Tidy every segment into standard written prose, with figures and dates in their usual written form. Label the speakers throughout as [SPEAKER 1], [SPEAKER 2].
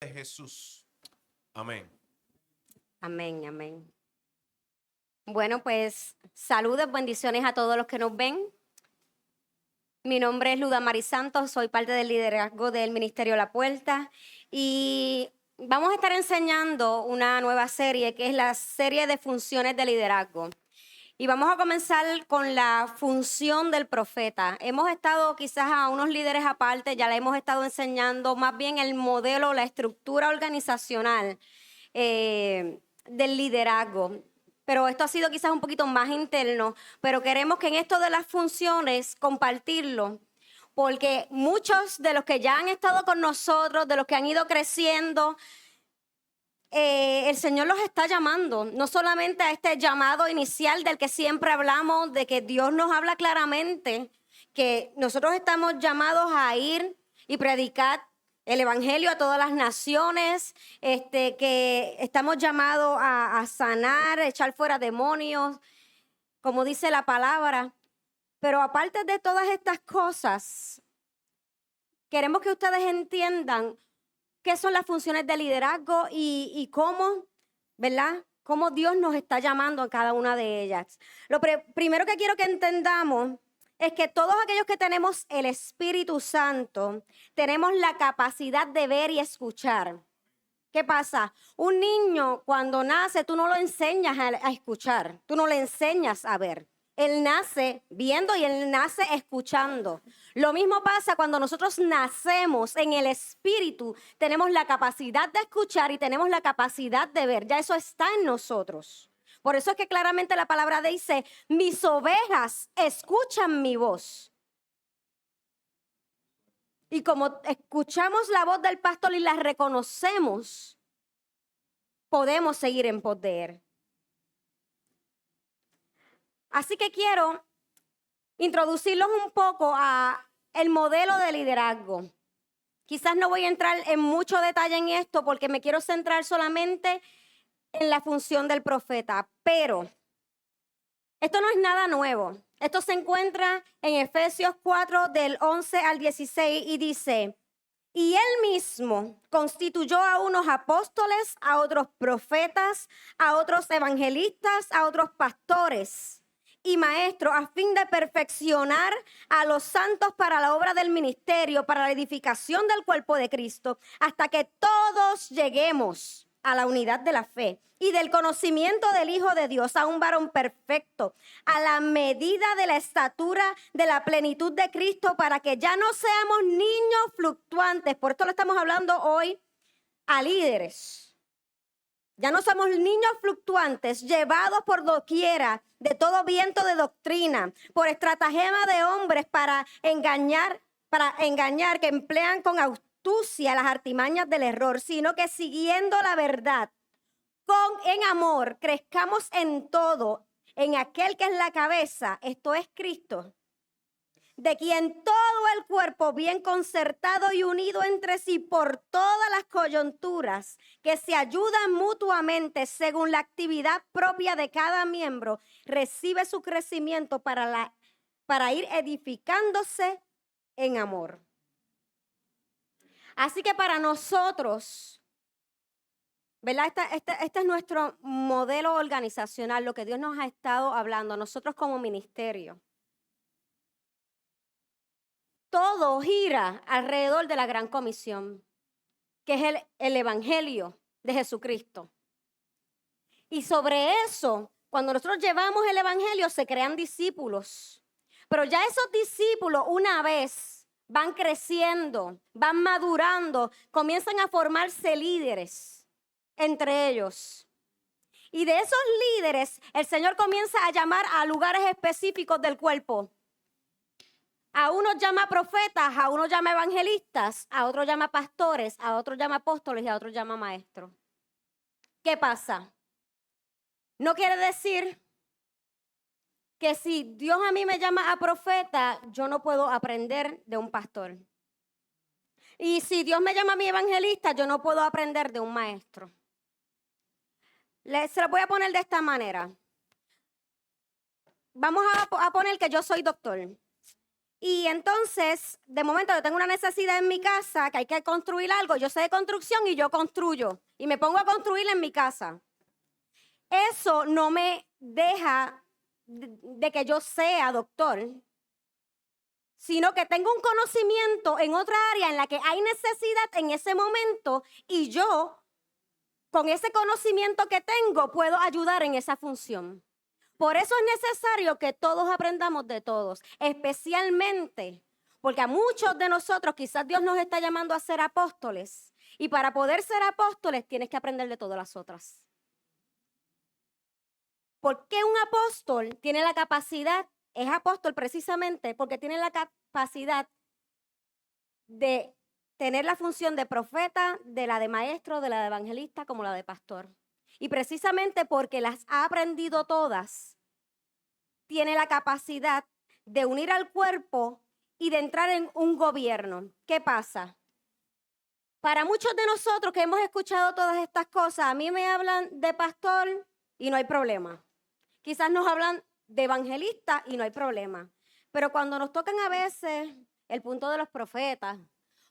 [SPEAKER 1] de Jesús. Amén.
[SPEAKER 2] Amén, amén. Bueno, pues saludos, bendiciones a todos los que nos ven. Mi nombre es Luda Mari Santos, soy parte del liderazgo del Ministerio La Puerta y vamos a estar enseñando una nueva serie que es la serie de funciones de liderazgo. Y vamos a comenzar con la función del profeta. Hemos estado quizás a unos líderes aparte, ya le hemos estado enseñando más bien el modelo, la estructura organizacional del liderazgo. Pero esto ha sido quizás un poquito más interno, pero queremos que en esto de las funciones compartirlo, porque muchos de los que ya han estado con nosotros, de los que han ido creciendo, el Señor los está llamando, no solamente a este llamado inicial del que siempre hablamos, de que Dios nos habla claramente, que nosotros estamos llamados a ir y predicar el evangelio a todas las naciones, que estamos llamados a sanar, echar fuera demonios, como dice la palabra. Pero aparte de todas estas cosas, queremos que ustedes entiendan qué son las funciones de liderazgo y cómo, ¿verdad? Cómo Dios nos está llamando a cada una de ellas. Lo primero que quiero que entendamos es que todos aquellos que tenemos el Espíritu Santo, tenemos la capacidad de ver y escuchar. ¿Qué pasa? Un niño cuando nace, tú no lo enseñas a escuchar, tú no le enseñas a ver. Él nace viendo y él nace escuchando. Lo mismo pasa cuando nosotros nacemos en el Espíritu. Tenemos la capacidad de escuchar y tenemos la capacidad de ver. Ya eso está en nosotros. Por eso es que claramente la palabra dice, mis ovejas escuchan mi voz. Y como escuchamos la voz del pastor y la reconocemos, podemos seguir en pos de él. Así que quiero introducirlos un poco a el modelo de liderazgo. Quizás no voy a entrar en mucho detalle en esto porque me quiero centrar solamente en la función del profeta, pero esto no es nada nuevo. Esto se encuentra en Efesios 4 del 11 al 16 y dice, y él mismo constituyó a unos apóstoles, a otros profetas, a otros evangelistas, a otros pastores y maestros, a fin de perfeccionar a los santos para la obra del ministerio, para la edificación del cuerpo de Cristo, hasta que todos lleguemos a la unidad de la fe y del conocimiento del Hijo de Dios, a un varón perfecto, a la medida de la estatura de la plenitud de Cristo, para que ya no seamos niños fluctuantes. Por esto le estamos hablando hoy a líderes. Ya no somos niños fluctuantes, llevados por doquiera de todo viento de doctrina, por estratagema de hombres para engañar, que emplean con astucia las artimañas del error, sino que siguiendo la verdad, en amor, crezcamos en todo, en aquel que es la cabeza, esto es Cristo, de quien todo el cuerpo bien concertado y unido entre sí por todas las coyunturas, que se ayudan mutuamente según la actividad propia de cada miembro, recibe su crecimiento para ir edificándose en amor. Así que para nosotros, ¿verdad? Este es nuestro modelo organizacional, lo que Dios nos ha estado hablando, nosotros como ministerio. Todo gira alrededor de la gran comisión, que es el evangelio de Jesucristo. Y sobre eso, cuando nosotros llevamos el evangelio, se crean discípulos. Pero ya esos discípulos, una vez van creciendo, van madurando, comienzan a formarse líderes entre ellos. Y de esos líderes, el Señor comienza a llamar a lugares específicos del cuerpo. A unos llama profetas, a unos llama evangelistas, a otros llama pastores, a otros llama apóstoles y a otros llama maestros. ¿Qué pasa? No quiere decir que si Dios a mí me llama a profeta, yo no puedo aprender de un pastor. Y si Dios me llama a mi evangelista, yo no puedo aprender de un maestro. Se lo voy a poner de esta manera. Vamos a poner que yo soy doctor. Y entonces, de momento yo tengo una necesidad en mi casa, que hay que construir algo, yo sé de construcción y yo construyo. Y me pongo a construir en mi casa. Eso no me deja de que yo sea doctor, sino que tengo un conocimiento en otra área en la que hay necesidad en ese momento y yo, con ese conocimiento que tengo, puedo ayudar en esa función. Por eso es necesario que todos aprendamos de todos, especialmente porque a muchos de nosotros quizás Dios nos está llamando a ser apóstoles y para poder ser apóstoles tienes que aprender de todas las otras. ¿Por qué un apóstol tiene la capacidad? Es apóstol precisamente porque tiene la capacidad de tener la función de profeta, de la de maestro, de la de evangelista, como la de pastor. Y precisamente porque las ha aprendido todas, tiene la capacidad de unir al cuerpo y de entrar en un gobierno. ¿Qué pasa? Para muchos de nosotros que hemos escuchado todas estas cosas, a mí me hablan de pastor y no hay problema. Quizás nos hablan de evangelista y no hay problema. Pero cuando nos tocan a veces el punto de los profetas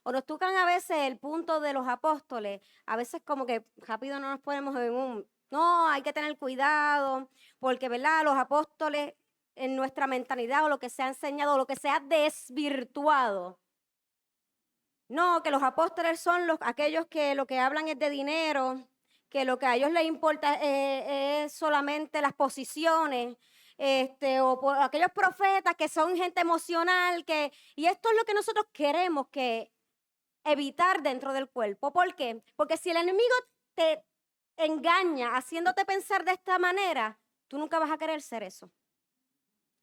[SPEAKER 2] o nos tocan a veces el punto de los apóstoles, a veces como que rápido no nos ponemos en un... No, hay que tener cuidado porque, ¿verdad? Los apóstoles en nuestra mentalidad o lo que se ha enseñado o lo que se ha desvirtuado. No, que los apóstoles son aquellos que lo que hablan es de dinero, que lo que a ellos les importa es solamente las posiciones, o por aquellos profetas que son gente emocional, y esto es lo que nosotros queremos que evitar dentro del cuerpo. ¿Por qué? Porque si el enemigo te engaña haciéndote pensar de esta manera, tú nunca vas a querer ser eso.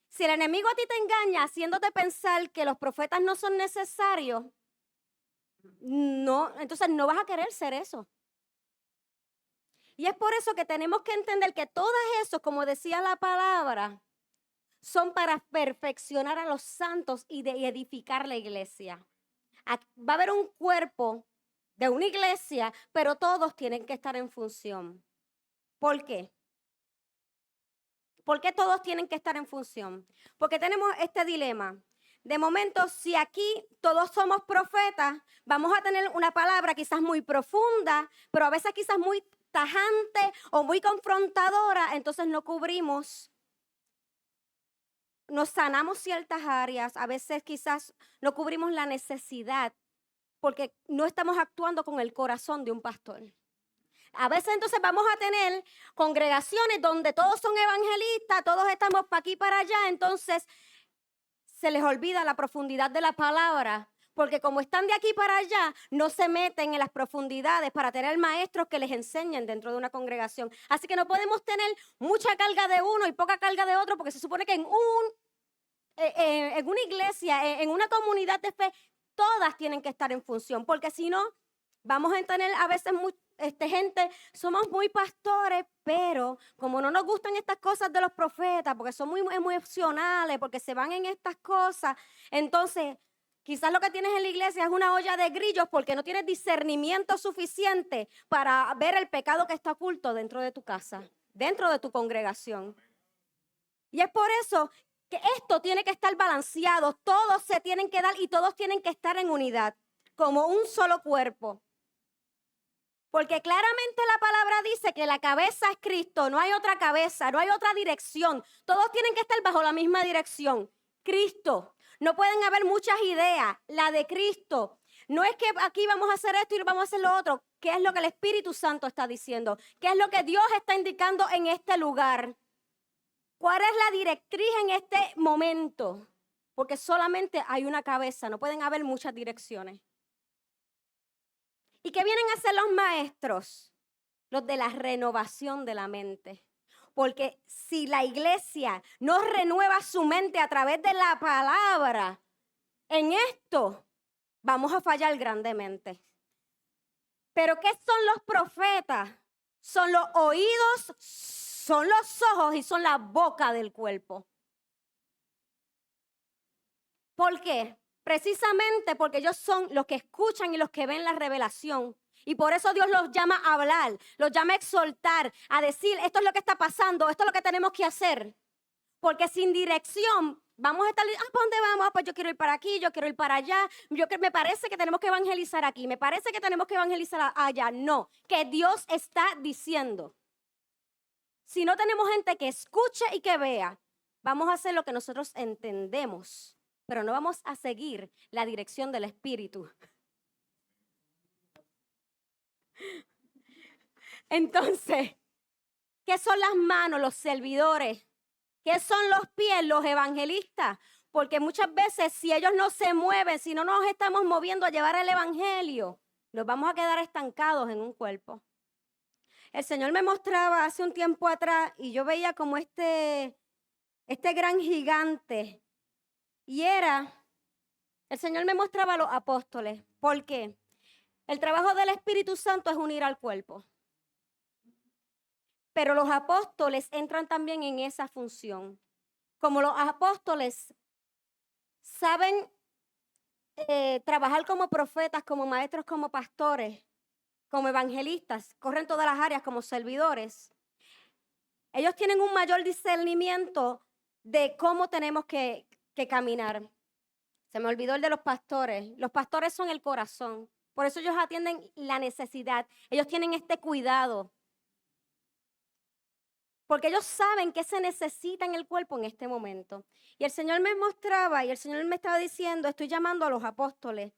[SPEAKER 2] Si el enemigo a ti te engaña haciéndote pensar que los profetas no son necesarios, no, entonces no vas a querer ser eso. Y es por eso que tenemos que entender que todos esos, como decía la palabra, son para perfeccionar a los santos y de edificar la iglesia. Va a haber un cuerpo de una iglesia, pero todos tienen que estar en función. ¿Por qué? ¿Por qué todos tienen que estar en función? Porque tenemos este dilema. De momento, si aquí todos somos profetas, vamos a tener una palabra quizás muy profunda, pero a veces quizás muy tajante o muy confrontadora, entonces no cubrimos, nos sanamos ciertas áreas, a veces quizás no cubrimos la necesidad porque no estamos actuando con el corazón de un pastor. A veces entonces vamos a tener congregaciones donde todos son evangelistas, todos estamos para aquí y para allá, entonces se les olvida la profundidad de la palabra, porque como están de aquí para allá, no se meten en las profundidades para tener maestros que les enseñen dentro de una congregación. Así que no podemos tener mucha carga de uno y poca carga de otro, porque se supone que en una iglesia, en una comunidad de fe, todas tienen que estar en función, porque si no, vamos a tener a veces gente, somos muy pastores, pero como no nos gustan estas cosas de los profetas, porque son muy emocionales, porque se van en estas cosas, entonces quizás lo que tienes en la iglesia es una olla de grillos porque no tienes discernimiento suficiente para ver el pecado que está oculto dentro de tu casa, dentro de tu congregación. Y es por eso que esto tiene que estar balanceado, todos se tienen que dar y todos tienen que estar en unidad, como un solo cuerpo. Porque claramente la palabra dice que la cabeza es Cristo, no hay otra cabeza, no hay otra dirección. Todos tienen que estar bajo la misma dirección, Cristo. No pueden haber muchas ideas, la de Cristo. No es que aquí vamos a hacer esto y vamos a hacer lo otro. ¿Qué es lo que el Espíritu Santo está diciendo? ¿Qué es lo que Dios está indicando en este lugar? ¿Cuál es la directriz en este momento? Porque solamente hay una cabeza, no pueden haber muchas direcciones. ¿Y qué vienen a hacer los maestros? Los de la renovación de la mente. Porque si la iglesia no renueva su mente a través de la palabra, en esto vamos a fallar grandemente. ¿Pero qué son los profetas? Son los oídos, son los ojos y son la boca del cuerpo. ¿Por qué? Precisamente porque ellos son los que escuchan y los que ven la revelación. Y por eso Dios los llama a hablar, los llama a exhortar, a decir, esto es lo que está pasando, esto es lo que tenemos que hacer. Porque sin dirección Vamos a estar, ¿para dónde vamos? Pues yo quiero ir para aquí, yo quiero ir para allá. Me parece que tenemos que evangelizar aquí, me parece que tenemos que evangelizar allá. No, que Dios está diciendo. Si no tenemos gente que escuche y que vea, vamos a hacer lo que nosotros entendemos, pero no vamos a seguir la dirección del Espíritu. Entonces, ¿qué son las manos? Los servidores. ¿Qué son los pies? Los evangelistas. Porque muchas veces si ellos no se mueven, si no nos estamos moviendo a llevar el evangelio, nos vamos a quedar estancados en un cuerpo. El Señor me mostraba hace un tiempo atrás y yo veía como este gran gigante. Y el Señor me mostraba a los apóstoles. ¿Por qué? El trabajo del Espíritu Santo es unir al cuerpo. Pero los apóstoles entran también en esa función. Como los apóstoles saben trabajar como profetas, como maestros, como pastores, como evangelistas, corren todas las áreas como servidores. Ellos tienen un mayor discernimiento de cómo tenemos que caminar. Se me olvidó el de los pastores. Los pastores son el corazón. Por eso ellos atienden la necesidad. Ellos tienen este cuidado. Porque ellos saben que se necesita en el cuerpo en este momento. Y el Señor me mostraba y el Señor me estaba diciendo, estoy llamando a los apóstoles.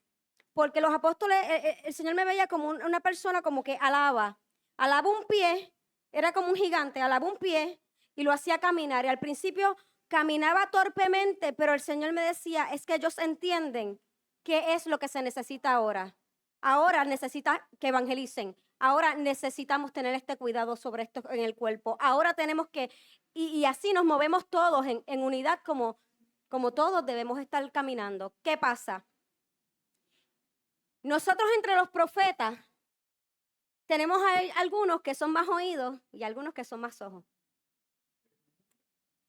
[SPEAKER 2] Porque los apóstoles, el Señor me veía como una persona como que alaba un pie, era como un gigante, alaba un pie y lo hacía caminar. Y al principio caminaba torpemente, pero el Señor me decía, es que ellos entienden qué es lo que se necesita ahora. Ahora necesita que evangelicen. Ahora necesitamos tener este cuidado sobre esto en el cuerpo. Ahora tenemos que, y así nos movemos todos en unidad como todos debemos estar caminando. ¿Qué pasa? Nosotros entre los profetas tenemos algunos que son más oídos y algunos que son más ojos.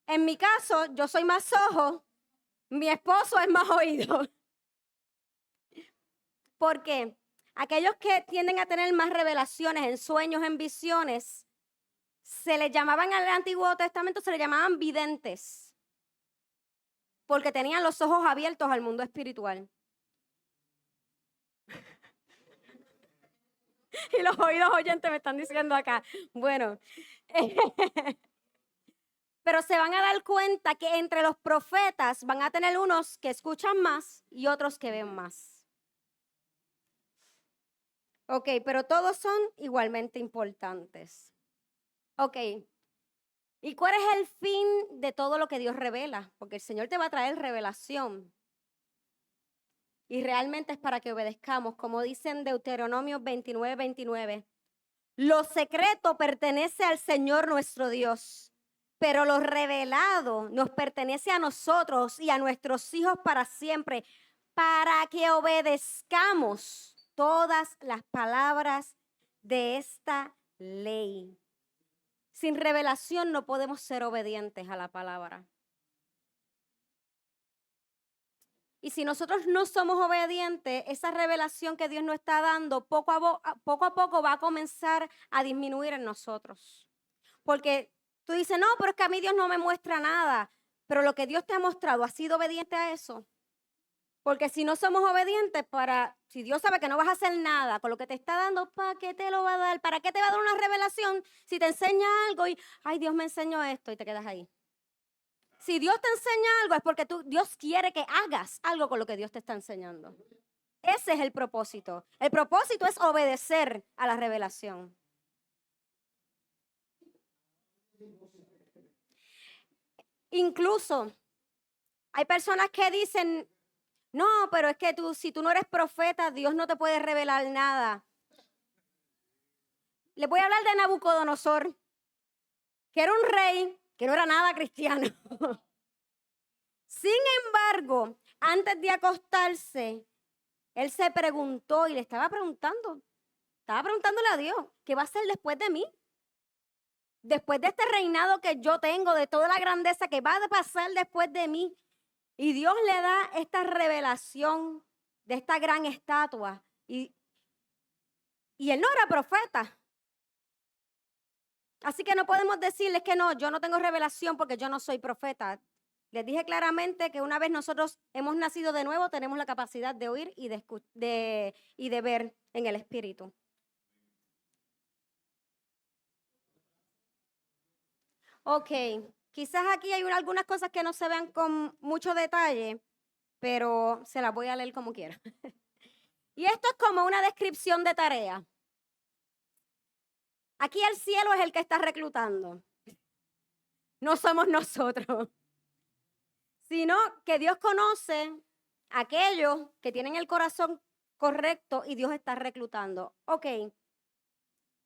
[SPEAKER 2] En mi caso, yo soy más ojo, mi esposo es más oído. ¿Por qué? Aquellos que tienden a tener más revelaciones en sueños, en visiones, se les llamaban en el Antiguo Testamento, se les llamaban videntes, porque tenían los ojos abiertos al mundo espiritual. Y los oídos oyentes me están diciendo acá, bueno, pero se van a dar cuenta que entre los profetas van a tener unos que escuchan más y otros que ven más. Ok, pero todos son igualmente importantes. Ok, ¿y cuál es el fin de todo lo que Dios revela? Porque el Señor te va a traer revelación. Y realmente es para que obedezcamos, como dice en Deuteronomio 29:29. Lo secreto pertenece al Señor nuestro Dios, pero lo revelado nos pertenece a nosotros y a nuestros hijos para siempre, para que obedezcamos todas las palabras de esta ley. Sin revelación no podemos ser obedientes a la palabra. Y si nosotros no somos obedientes, esa revelación que Dios nos está dando poco a poco va a comenzar a disminuir en nosotros. Porque tú dices, no, pero es que a mí Dios no me muestra nada. Pero lo que Dios te ha mostrado, ¿has sido obediente a eso? Porque si no somos obedientes, si Dios sabe que no vas a hacer nada con lo que te está dando, ¿para qué te lo va a dar? ¿Para qué te va a dar una revelación si te enseña algo y, ay, Dios me enseñó esto y te quedas ahí? Si Dios te enseña algo es porque Dios quiere que hagas algo con lo que Dios te está enseñando. Ese es el propósito. El propósito es obedecer a la revelación. Incluso hay personas que dicen, no, pero es que si tú no eres profeta, Dios no te puede revelar nada. Les voy a hablar de Nabucodonosor, que era un rey que no era nada cristiano. Sin embargo, antes de acostarse, él se preguntó y le estaba preguntándole a Dios, ¿qué va a hacer después de mí? Después de este reinado que yo tengo, de toda la grandeza que va a pasar después de mí. Y Dios le da esta revelación de esta gran estatua. Y él no era profeta. Así que no podemos decirles que no, yo no tengo revelación porque yo no soy profeta. Les dije claramente que una vez nosotros hemos nacido de nuevo, tenemos la capacidad de oír y de ver en el Espíritu. Ok, quizás aquí hay algunas cosas que no se vean con mucho detalle, pero se las voy a leer como quiera. Y esto es como una descripción de tarea. Aquí el cielo es el que está reclutando. No somos nosotros, sino que Dios conoce a aquellos que tienen el corazón correcto y Dios está reclutando. Ok,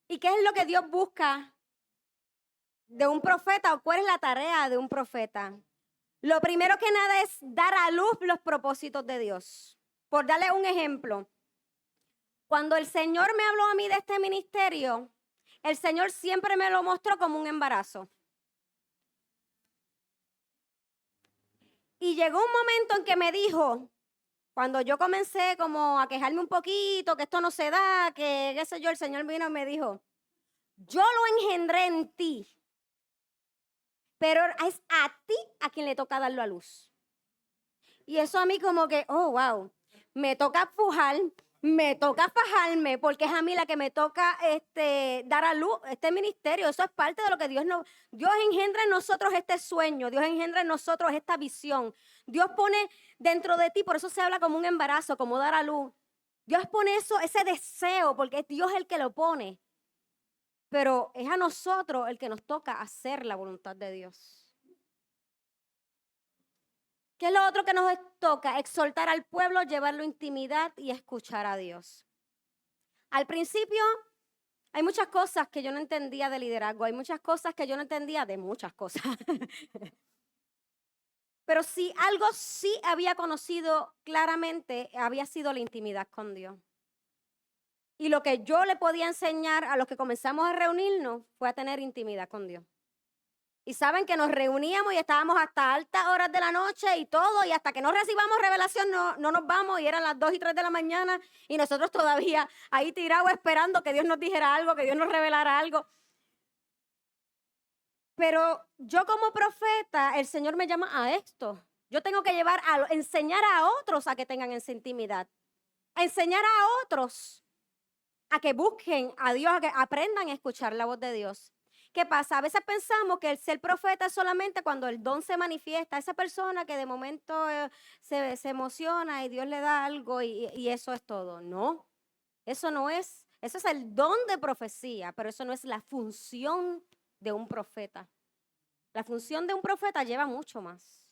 [SPEAKER 2] ¿y qué es lo que Dios busca de un profeta o cuál es la tarea de un profeta? Lo primero que nada es dar a luz los propósitos de Dios. Por darle un ejemplo, cuando el Señor me habló a mí de este ministerio, el Señor siempre me lo mostró como un embarazo. Y llegó un momento en que me dijo, cuando yo comencé como a quejarme un poquito, que esto no se da, que qué sé yo, el Señor vino y me dijo, yo lo engendré en ti, pero es a ti a quien le toca darlo a luz. Y eso a mí como que, oh, wow, me toca pujar, me toca fajarme, porque es a mí la que me toca dar a luz este ministerio. Eso es parte de lo que Dios engendra en nosotros este sueño, Dios engendra en nosotros esta visión. Dios pone dentro de ti, por eso se habla como un embarazo, como dar a luz. Dios pone eso, ese deseo, porque es Dios el que lo pone. Pero es a nosotros el que nos toca hacer la voluntad de Dios. ¿Qué es lo otro que nos toca? Exhortar al pueblo, llevarlo a intimidad y escuchar a Dios. Al principio hay muchas cosas que yo no entendía de liderazgo, hay muchas cosas que yo no entendía de muchas cosas. Pero si algo sí había conocido claramente, había sido la intimidad con Dios. Y lo que yo le podía enseñar a los que comenzamos a reunirnos fue a tener intimidad con Dios. Y saben que nos reuníamos y estábamos hasta altas horas de la noche y todo, y hasta que no recibamos revelación no nos vamos, y eran las 2 y 3 de la mañana, y nosotros todavía ahí tirados esperando que Dios nos dijera algo, que Dios nos revelara algo. Pero yo como profeta, el Señor me llama a esto. Yo tengo que enseñar a otros a que tengan esa intimidad, a enseñar a otros a que busquen a Dios, a que aprendan a escuchar la voz de Dios. ¿Qué pasa? A veces pensamos que el ser profeta es solamente cuando el don se manifiesta, esa persona que de momento se emociona y Dios le da algo y eso es todo. No, eso no es, eso es el don de profecía, pero eso no es la función de un profeta. La función de un profeta lleva mucho más.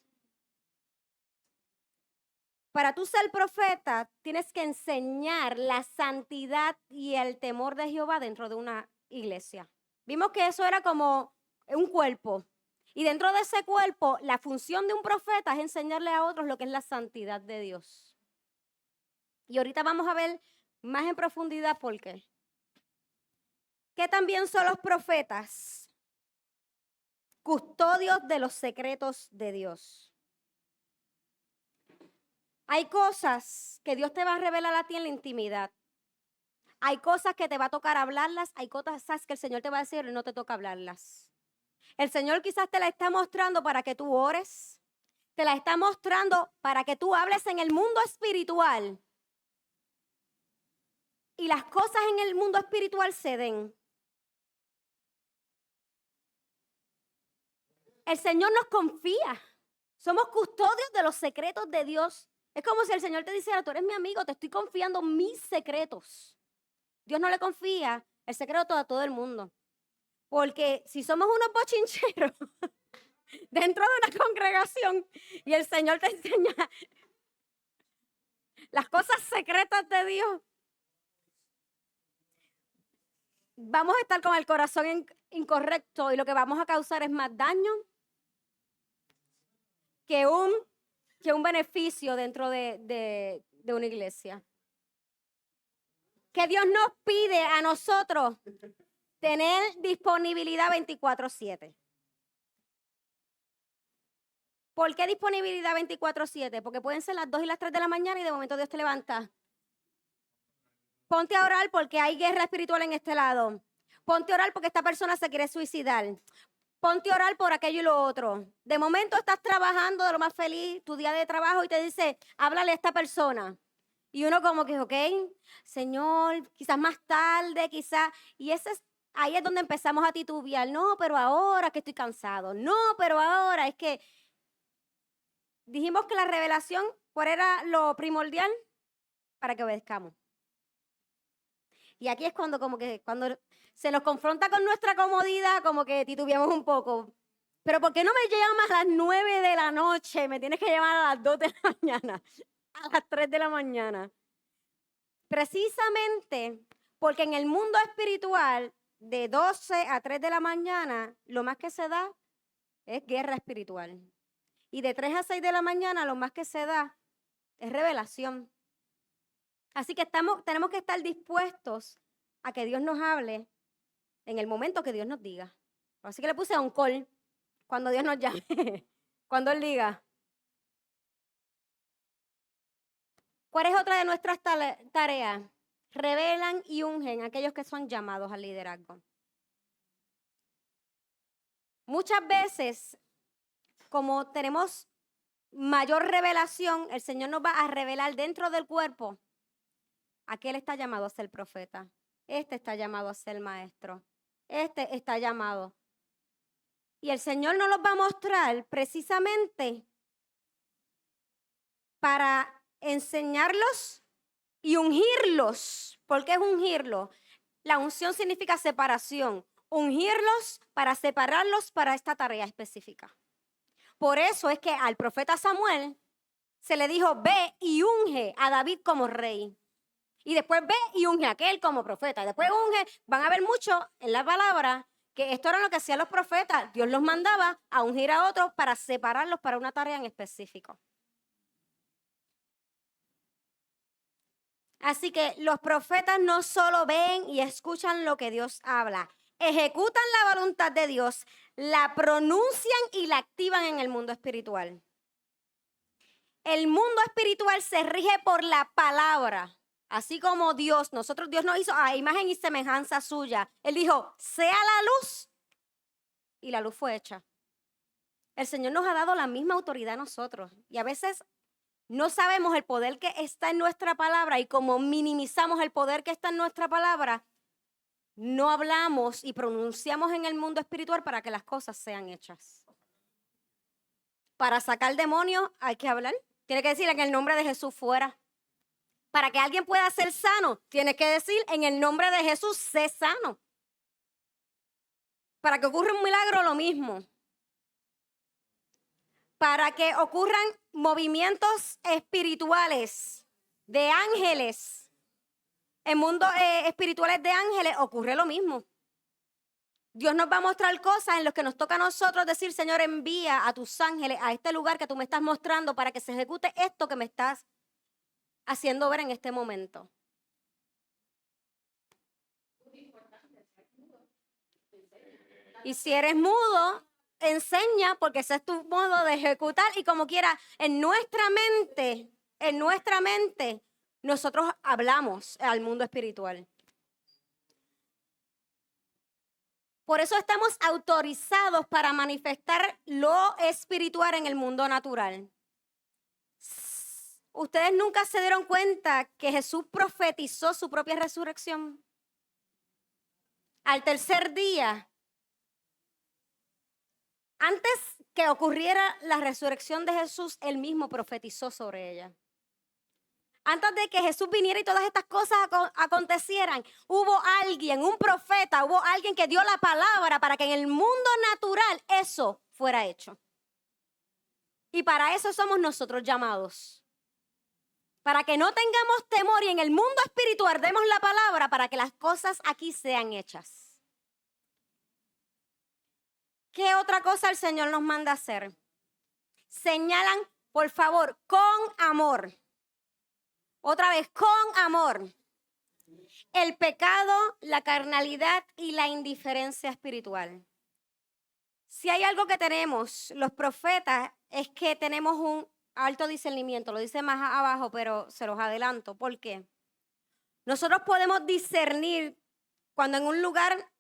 [SPEAKER 2] Para tú ser profeta, tienes que enseñar la santidad y el temor de Jehová dentro de una iglesia. Vimos que eso era como un cuerpo. Y dentro de ese cuerpo, la función de un profeta es enseñarle a otros lo que es la santidad de Dios. Y ahorita vamos a ver más en profundidad por qué. ¿Qué también son los profetas? Custodios de los secretos de Dios. Hay cosas que Dios te va a revelar a ti en la intimidad. Hay cosas que te va a tocar hablarlas, hay cosas que el Señor te va a decir y no te toca hablarlas. El Señor quizás te la está mostrando para que tú ores, te la está mostrando para que tú hables en el mundo espiritual. Y las cosas en el mundo espiritual se den. El Señor nos confía. Somos custodios de los secretos de Dios. Es como si el Señor te dijera, tú eres mi amigo, te estoy confiando mis secretos. Dios no le confía el secreto a todo el mundo. Porque si somos unos bochincheros dentro de una congregación y el Señor te enseña las cosas secretas de Dios, vamos a estar con el corazón incorrecto y lo que vamos a causar es más daño que un beneficio dentro de una iglesia. Que Dios nos pide a nosotros tener disponibilidad 24/7. ¿Por qué disponibilidad 24/7? Porque pueden ser las 2 y las 3 de la mañana y de momento Dios te levanta. Ponte a orar porque hay guerra espiritual en este lado. Ponte a orar porque esta persona se quiere suicidar. ponte a orar por aquello y lo otro. De momento estás trabajando de lo más feliz, tu día de trabajo, y te dice, háblale a esta persona. Y uno como que, ok, Señor, quizás más tarde, quizás, y ahí es donde empezamos a titubear. No, pero ahora que estoy cansado. No, pero ahora es que dijimos que la revelación, ¿cuál era lo primordial? Para que obedezcamos. Y aquí es cuando cuando se nos confronta con nuestra comodidad, como que titubeamos un poco. Pero ¿por qué no me llamas a las 9 de la noche? Me tienes que llamar a las 2 de la mañana, a las 3 de la mañana. Precisamente porque en el mundo espiritual, de 12 a 3 de la mañana, lo más que se da es guerra espiritual. Y de 3 a 6 de la mañana, lo más que se da es revelación. Así que tenemos que estar dispuestos a que Dios nos hable en el momento que Dios nos diga. Así que le puse on call cuando Dios nos llame, cuando Él diga. ¿Cuál es otra de nuestras tareas? Revelan y ungen a aquellos que son llamados al liderazgo. Muchas veces, como tenemos mayor revelación, el Señor nos va a revelar dentro del cuerpo. Aquel está llamado a ser profeta. Este está llamado a ser maestro. Este está llamado. Y el Señor nos los va a mostrar precisamente para enseñarlos y ungirlos. ¿Por qué es ungirlos? La unción significa separación. Ungirlos para separarlos para esta tarea específica. Por eso es que al profeta Samuel se le dijo, ve y unge a David como rey. Y después ve y unge a aquel como profeta. Después unge, van a ver mucho en la palabra que esto era lo que hacían los profetas. Dios los mandaba a ungir a otros para separarlos para una tarea en específico. Así que los profetas no solo ven y escuchan lo que Dios habla, ejecutan la voluntad de Dios, la pronuncian y la activan en el mundo espiritual. El mundo espiritual se rige por la palabra. Así como Dios nos hizo a imagen y semejanza suya. Él dijo, sea la luz, y la luz fue hecha. El Señor nos ha dado la misma autoridad a nosotros. Y a veces no sabemos el poder que está en nuestra palabra, y como minimizamos el poder que está en nuestra palabra, no hablamos y pronunciamos en el mundo espiritual para que las cosas sean hechas. Para sacar demonios hay que hablar. Tiene que decir en el nombre de Jesús fuera. Para que alguien pueda ser sano, tiene que decir en el nombre de Jesús, sé sano. Para que ocurra un milagro, lo mismo. Para que ocurran movimientos espirituales de ángeles, en mundos espirituales de ángeles, ocurre lo mismo. Dios nos va a mostrar cosas en las que nos toca a nosotros decir, Señor, envía a tus ángeles a este lugar que tú me estás mostrando para que se ejecute esto que me estás haciendo ver en este momento. Y si eres mudo, enseña, porque ese es tu modo de ejecutar. Y como quiera, en nuestra mente, nosotros hablamos al mundo espiritual. Por eso estamos autorizados para manifestar lo espiritual en el mundo natural. ¿Ustedes nunca se dieron cuenta que Jesús profetizó su propia resurrección? Al tercer día, antes que ocurriera la resurrección de Jesús, él mismo profetizó sobre ella. Antes de que Jesús viniera y todas estas cosas acontecieran, hubo alguien, un profeta, hubo alguien que dio la palabra para que en el mundo natural eso fuera hecho. Y para eso somos nosotros llamados. Para que no tengamos temor y en el mundo espiritual demos la palabra para que las cosas aquí sean hechas. ¿Qué otra cosa el Señor nos manda a hacer? Señalan, por favor, con amor. Otra vez, con amor. El pecado, la carnalidad y la indiferencia espiritual. Si hay algo que tenemos, los profetas, es que tenemos un alto discernimiento. Lo dice más abajo, pero se los adelanto. ¿Por qué? Nosotros podemos discernir cuando en un lugar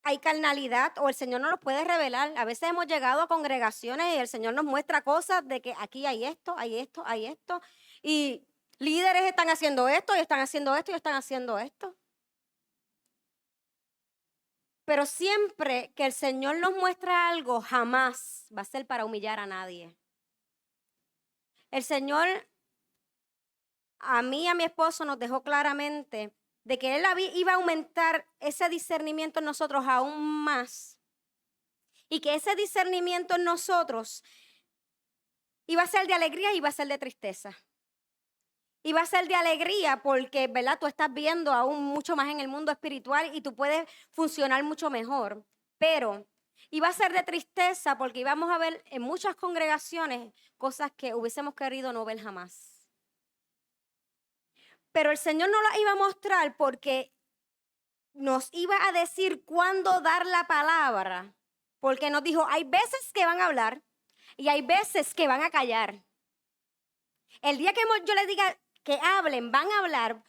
[SPEAKER 2] hay carnalidad o el Señor no los puede revelar. A veces hemos llegado a congregaciones y el Señor nos muestra cosas de que aquí hay esto, hay esto, hay esto. Y líderes están haciendo esto y están haciendo esto y están haciendo esto. Pero siempre que el Señor nos muestra algo, jamás va a ser para humillar a nadie. El Señor a mí y a mi esposo nos dejó claramente de que Él iba a aumentar ese discernimiento en nosotros aún más. Y que ese discernimiento en nosotros iba a ser de alegría y iba a ser de tristeza. Iba a ser de alegría porque, ¿verdad? Tú estás viendo aún mucho más en el mundo espiritual y tú puedes funcionar mucho mejor. Pero iba a ser de tristeza porque íbamos a ver en muchas congregaciones cosas que hubiésemos querido no ver jamás. Pero el Señor no las iba a mostrar porque nos iba a decir cuándo dar la palabra. Porque nos dijo, hay veces que van a hablar y hay veces que van a callar. El día que yo les diga que hablen, van a hablar,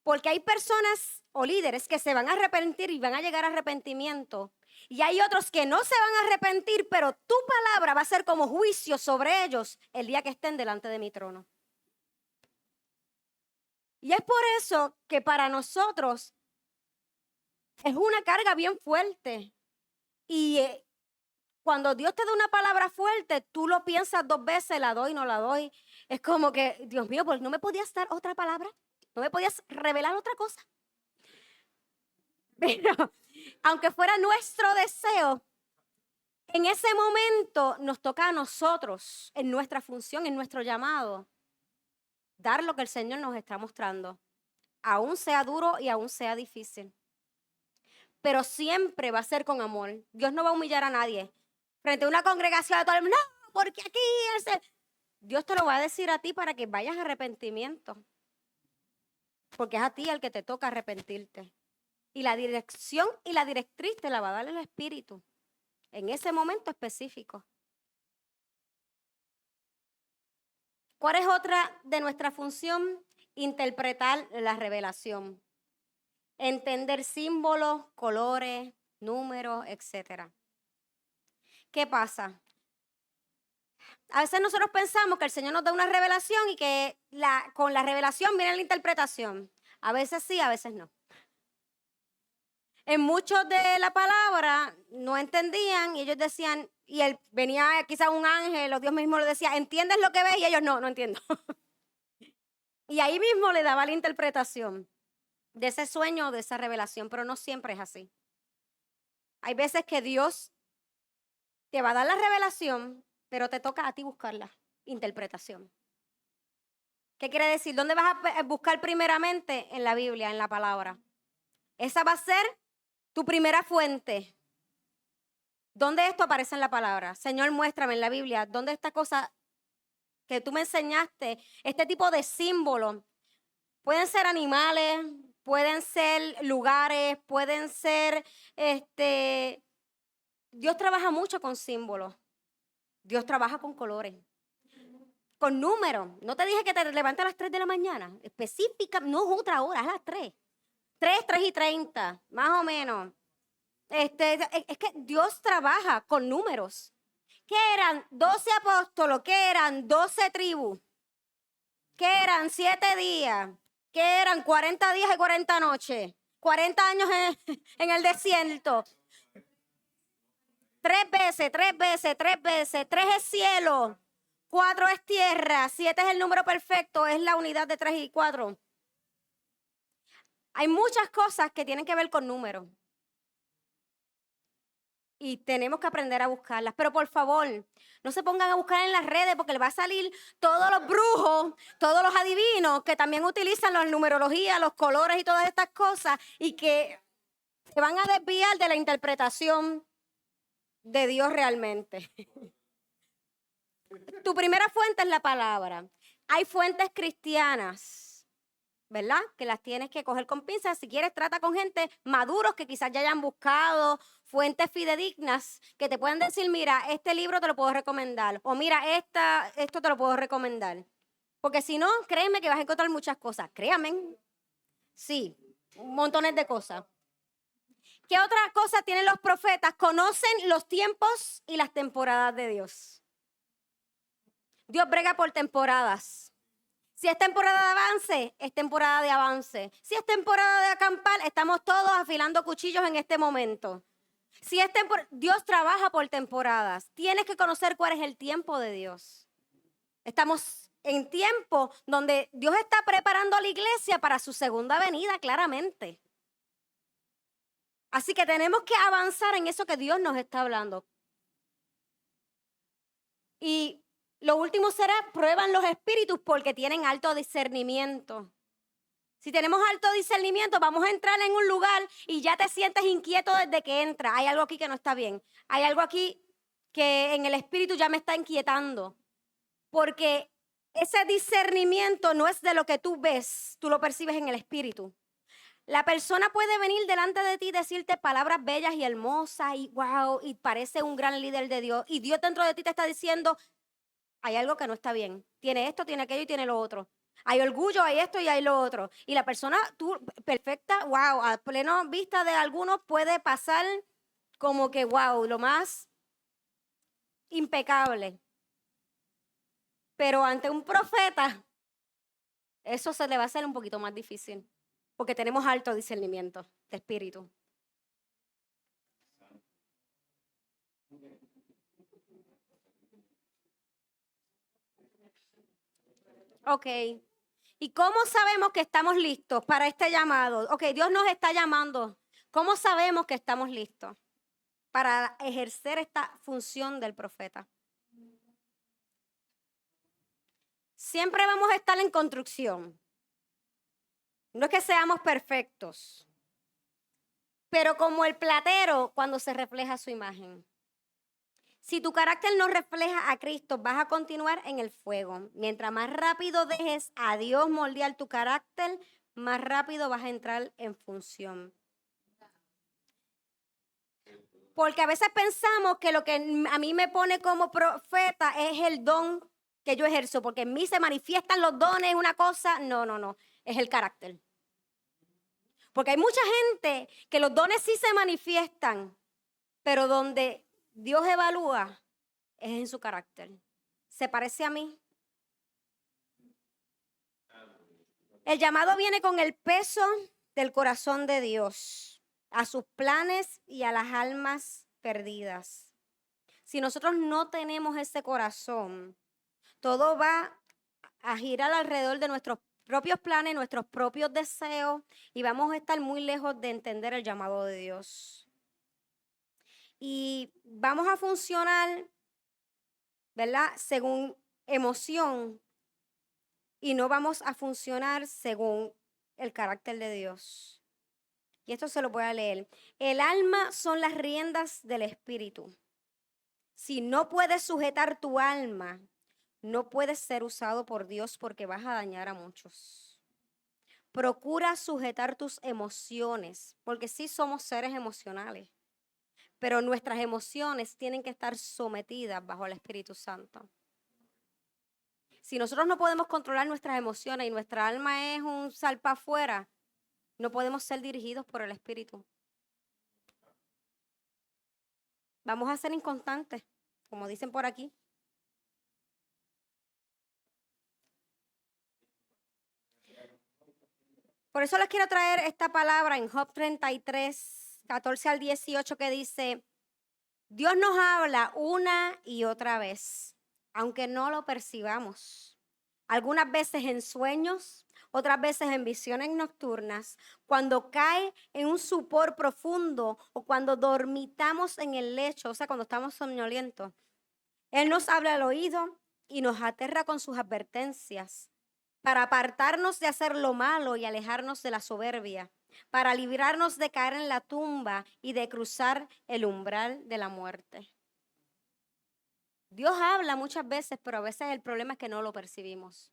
[SPEAKER 2] porque hay personas o líderes que se van a arrepentir y van a llegar a arrepentimiento. Y hay otros que no se van a arrepentir, pero tu palabra va a ser como juicio sobre ellos el día que estén delante de mi trono. Y es por eso que para nosotros es una carga bien fuerte. Y cuando Dios te da una palabra fuerte, tú lo piensas 2 veces, la doy, no la doy. Es como que, Dios mío, pues no me podías dar otra palabra, no me podías revelar otra cosa. Pero aunque fuera nuestro deseo, en ese momento nos toca a nosotros, en nuestra función, en nuestro llamado, dar lo que el Señor nos está mostrando, aún sea duro y aún sea difícil. Pero siempre va a ser con amor. Dios no va a humillar a nadie. Frente a una congregación de todo el mundo, no, porque aquí Dios te lo va a decir a ti para que vayas a arrepentimiento. Porque es a ti el que te toca arrepentirte. Y la dirección y la directriz te la va a dar el Espíritu. En ese momento específico. ¿Cuál es otra de nuestra función? Interpretar la revelación. Entender símbolos, colores, números, etc. ¿Qué pasa? A veces nosotros pensamos que el Señor nos da una revelación y que con la revelación viene la interpretación. A veces sí, a veces no. En muchos de la palabra no entendían y ellos decían, y él venía quizás un ángel o Dios mismo le decía, ¿entiendes lo que ves? Y ellos no entiendo. Y ahí mismo le daba la interpretación de ese sueño o de esa revelación, pero no siempre es así. Hay veces que Dios te va a dar la revelación, pero te toca a ti buscar la interpretación. ¿Qué quiere decir? ¿Dónde vas a buscar primeramente? En la Biblia, en la palabra. Esa va a ser tu primera fuente. ¿Dónde esto aparece en la palabra? Señor, muéstrame en la Biblia, ¿dónde esta cosa que tú me enseñaste, este tipo de símbolos? Pueden ser animales, pueden ser lugares, pueden ser, Dios trabaja mucho con símbolos. Dios trabaja con colores, con números. No te dije que te levantes a las 3 de la mañana. Específica, no es otra hora, es a las 3. 3:30, más o menos. Es que Dios trabaja con números. ¿Qué eran 12 apóstolos? ¿Qué eran 12 tribus? ¿Qué eran 7 días? ¿Qué eran 40 días y 40 noches? 40 años en el desierto. 3 veces, 3 veces, 3 veces. 3 es cielo, 4 es tierra, 7 es el número perfecto, es la unidad de 3 y 4. Hay muchas cosas que tienen que ver con números. Y tenemos que aprender a buscarlas. Pero por favor, no se pongan a buscar en las redes porque les va a salir todos los brujos, todos los adivinos que también utilizan la numerología, los colores y todas estas cosas y que se van a desviar de la interpretación de Dios realmente. Tu primera fuente es la palabra. Hay fuentes cristianas, ¿verdad? Que las tienes que coger con pinzas. Si quieres, trata con gente maduros que quizás ya hayan buscado fuentes fidedignas que te puedan decir, mira, este libro te lo puedo recomendar. O mira, esto te lo puedo recomendar. Porque si no, créeme que vas a encontrar muchas cosas. Créame. Sí, montones de cosas. ¿Qué otra cosa tienen los profetas? Conocen los tiempos y las temporadas de Dios. Dios brega por temporadas. Si es temporada de avance, es temporada de avance. Si es temporada de acampar, estamos todos afilando cuchillos en este momento. Si es Dios trabaja por temporadas. Tienes que conocer cuál es el tiempo de Dios. Estamos en tiempo donde Dios está preparando a la iglesia para su segunda venida, claramente. Así que tenemos que avanzar en eso que Dios nos está hablando. Y lo último será, prueban los espíritus porque tienen alto discernimiento. Si tenemos alto discernimiento, vamos a entrar en un lugar y ya te sientes inquieto desde que entras. Hay algo aquí que no está bien. Hay algo aquí que en el espíritu ya me está inquietando. Porque ese discernimiento no es de lo que tú ves, tú lo percibes en el espíritu. La persona puede venir delante de ti y decirte palabras bellas y hermosas y wow, y parece un gran líder de Dios. Y Dios dentro de ti te está diciendo, hay algo que no está bien. Tiene esto, tiene aquello y tiene lo otro. Hay orgullo, hay esto y hay lo otro. Y la persona, tú, perfecta, wow, a pleno vista de algunos puede pasar como que wow, lo más impecable. Pero ante un profeta, eso se le va a hacer un poquito más difícil. Porque tenemos alto discernimiento de espíritu. Ok. ¿Y cómo sabemos que estamos listos para este llamado? Ok, Dios nos está llamando. ¿Cómo sabemos que estamos listos para ejercer esta función del profeta? Siempre vamos a estar en construcción. No es que seamos perfectos, pero como el platero cuando se refleja su imagen. Si tu carácter no refleja a Cristo, vas a continuar en el fuego. Mientras más rápido dejes a Dios moldear tu carácter, más rápido vas a entrar en función. Porque a veces pensamos que lo que a mí me pone como profeta es el don que yo ejerzo, porque en mí se manifiestan los dones, una cosa. No, es el carácter. Porque hay mucha gente que los dones sí se manifiestan, pero donde Dios evalúa es en su carácter. ¿Se parece a mí? El llamado viene con el peso del corazón de Dios, a sus planes y a las almas perdidas. Si nosotros no tenemos ese corazón, todo va a girar alrededor de nuestros propios planes, nuestros propios deseos, y vamos a estar muy lejos de entender el llamado de Dios. Y vamos a funcionar, ¿verdad? Según emoción, y no vamos a funcionar según el carácter de Dios. Y esto se lo voy a leer. El alma son las riendas del espíritu. Si no puedes sujetar tu alma, no puedes ser usado por Dios porque vas a dañar a muchos. Procura sujetar tus emociones, porque sí somos seres emocionales, pero nuestras emociones tienen que estar sometidas bajo el Espíritu Santo. Si nosotros no podemos controlar nuestras emociones y nuestra alma es un salpa afuera, no podemos ser dirigidos por el Espíritu. Vamos a ser inconstantes, como dicen por aquí. Por eso les quiero traer esta palabra en Job 33, 14 al 18, que dice, Dios nos habla una y otra vez, aunque no lo percibamos. Algunas veces en sueños, otras veces en visiones nocturnas, cuando cae en un sopor profundo o cuando dormitamos en el lecho, o sea, cuando estamos somnolientos. Él nos habla al oído y nos aterra con sus advertencias para apartarnos de hacer lo malo y alejarnos de la soberbia, para librarnos de caer en la tumba y de cruzar el umbral de la muerte. Dios habla muchas veces, pero a veces el problema es que no lo percibimos.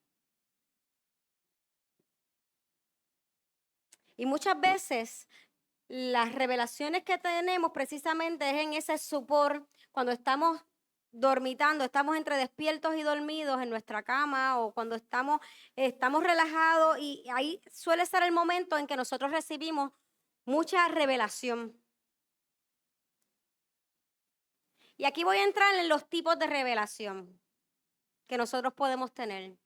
[SPEAKER 2] Y muchas veces las revelaciones que tenemos precisamente es en ese sopor, cuando estamos dormitando, estamos entre despiertos y dormidos en nuestra cama o cuando estamos relajados, y ahí suele ser el momento en que nosotros recibimos mucha revelación. Y aquí voy a entrar en los tipos de revelación que nosotros podemos tener.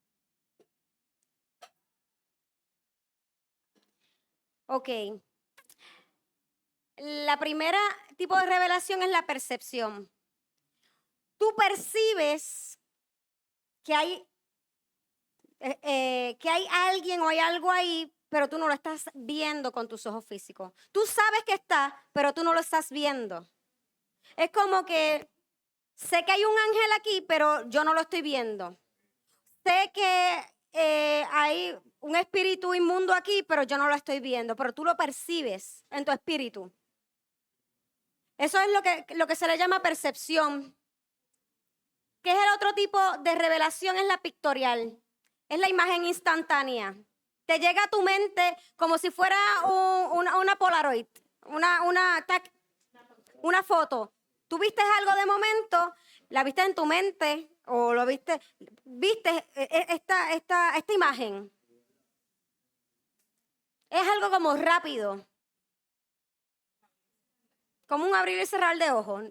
[SPEAKER 2] Ok. La primera tipo de revelación es la percepción. Tú percibes que hay alguien o hay algo ahí, pero tú no lo estás viendo con tus ojos físicos. Tú sabes que está, pero tú no lo estás viendo. Es como que sé que hay un ángel aquí, pero yo no lo estoy viendo. Sé que hay un espíritu inmundo aquí, pero yo no lo estoy viendo, pero tú lo percibes en tu espíritu. Eso es lo que se le llama percepción. ¿Qué es el otro tipo de revelación? Es la pictorial. Es la imagen instantánea. Te llega a tu mente como si fuera una Polaroid, una foto. Tú viste algo de momento, la viste en tu mente o lo viste esta imagen. Es algo como rápido, como un abrir y cerrar de ojos.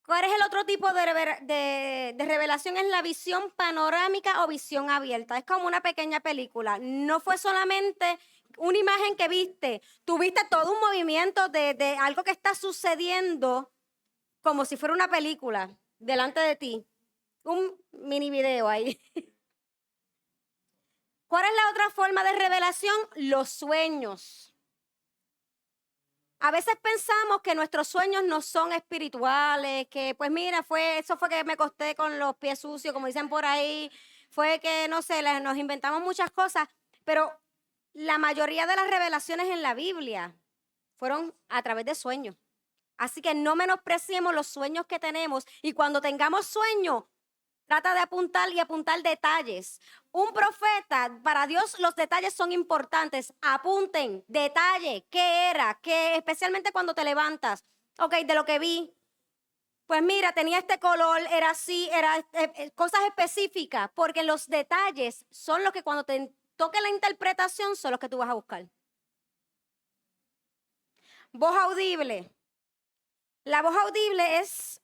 [SPEAKER 2] ¿Cuál es el otro tipo de revelación? Es la visión panorámica o visión abierta. Es como una pequeña película. No fue solamente una imagen que viste. Tuviste todo un movimiento de algo que está sucediendo como si fuera una película delante de ti. Un mini video ahí. ¿Cuál es la otra forma de revelación? Los sueños. A veces pensamos que nuestros sueños no son espirituales, que pues mira, eso fue que me acosté con los pies sucios, como dicen por ahí, fue que no sé, nos inventamos muchas cosas, pero la mayoría de las revelaciones en la Biblia fueron a través de sueños. Así que no menospreciemos los sueños que tenemos y cuando tengamos sueños, trata de apuntar detalles. Un profeta, para Dios los detalles son importantes. Apunten, detalle, qué era, especialmente cuando te levantas. Ok, de lo que vi. Pues mira, tenía este color, era así, cosas específicas, porque los detalles son los que cuando te toque la interpretación son los que tú vas a buscar. Voz audible. La voz audible es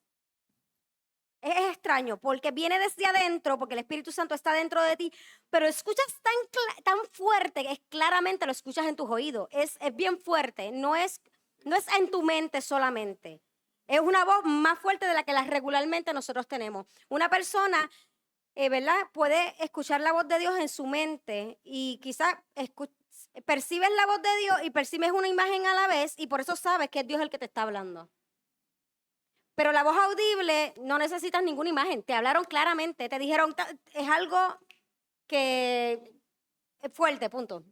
[SPEAKER 2] extraño porque viene desde adentro, porque el Espíritu Santo está dentro de ti, pero escuchas tan fuerte que claramente lo escuchas en tus oídos. Es bien fuerte, no es en tu mente solamente. Es una voz más fuerte de la que regularmente nosotros tenemos. Una persona, ¿verdad? Puede escuchar la voz de Dios en su mente y quizás percibes la voz de Dios y percibes una imagen a la vez y por eso sabes que es Dios el que te está hablando. Pero la voz audible no necesitas ninguna imagen. Te hablaron claramente, te dijeron, es algo que es fuerte, punto.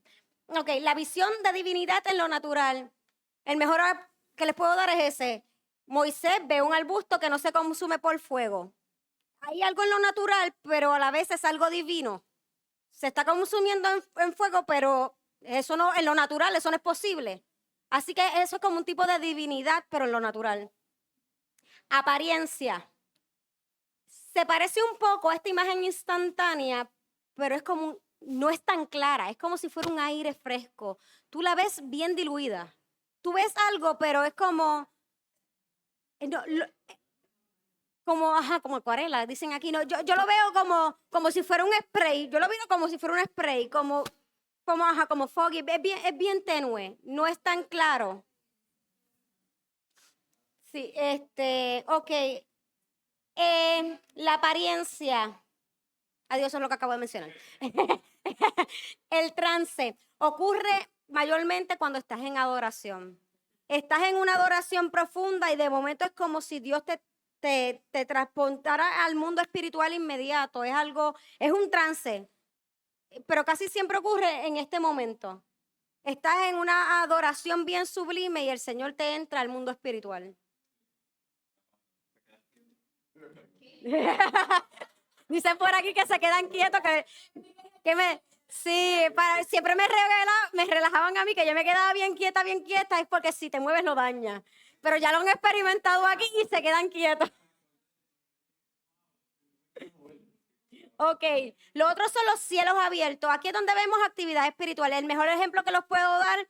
[SPEAKER 2] Ok, la visión de divinidad en lo natural. El mejor que les puedo dar es ese. Moisés ve un arbusto que no se consume por fuego. Hay algo en lo natural, pero a la vez es algo divino. Se está consumiendo en fuego, pero eso no, en lo natural, eso no es posible. Así que eso es como un tipo de divinidad, pero en lo natural. Apariencia. Se parece un poco a esta imagen instantánea, pero es como, no es tan clara, es como si fuera un aire fresco. Tú la ves bien diluida. Tú ves algo, pero es como, como acuarela, dicen aquí. No, yo lo veo como si fuera un spray. Yo lo veo como si fuera un spray, como foggy. Es bien tenue, no es tan claro. Sí, ok. La apariencia. Adiós, eso es lo que acabo de mencionar. El trance ocurre mayormente cuando estás en adoración. Estás en una adoración profunda y de momento es como si Dios te transportara al mundo espiritual inmediato. Es un trance, pero casi siempre ocurre en este momento. Estás en una adoración bien sublime y el Señor te entra al mundo espiritual. Dicen por aquí que se quedan quietos, sí, siempre me relajaban a mí, que yo me quedaba bien quieta, es porque si te mueves lo daña. Pero ya lo han experimentado aquí y se quedan quietos. Ok, lo otro son los cielos abiertos. Aquí es donde vemos actividad espiritual. El mejor ejemplo que los puedo dar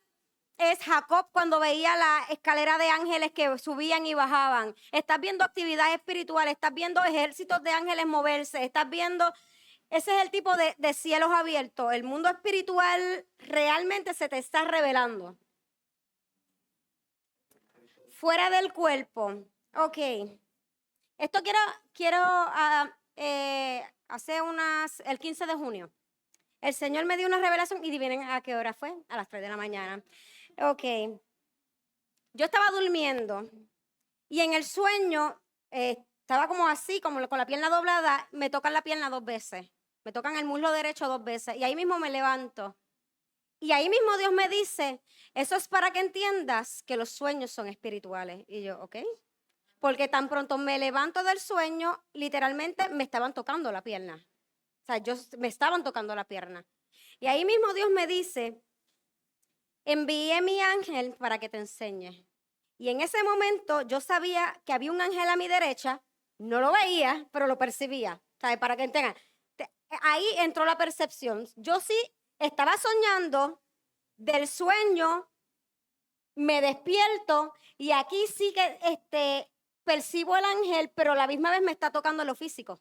[SPEAKER 2] es Jacob cuando veía la escalera de ángeles que subían y bajaban. Estás viendo actividades espirituales, estás viendo ejércitos de ángeles moverse, estás viendo... Ese es el tipo de cielos abiertos. El mundo espiritual realmente se te está revelando. Fuera del cuerpo. Ok. Esto quiero hace el 15 de junio. El Señor me dio una revelación y adivinen a qué hora fue. A las 3 de la mañana. Ok. Yo estaba durmiendo y en el sueño estaba como así, como con la pierna doblada. Me tocan la pierna 2 veces. Me tocan el muslo derecho 2 veces. Y ahí mismo me levanto. Y ahí mismo Dios me dice, eso es para que entiendas que los sueños son espirituales. Y yo, ok. Porque tan pronto me levanto del sueño, literalmente me estaban tocando la pierna. O sea, me estaban tocando la pierna. Y ahí mismo Dios me dice, envié mi ángel para que te enseñe. Y en ese momento yo sabía que había un ángel a mi derecha, no lo veía, pero lo percibía. ¿Sabes? Para que entiendan. Ahí entró la percepción. Yo sí estaba soñando del sueño, me despierto y aquí sí que percibo el ángel, pero a la misma vez me está tocando lo físico.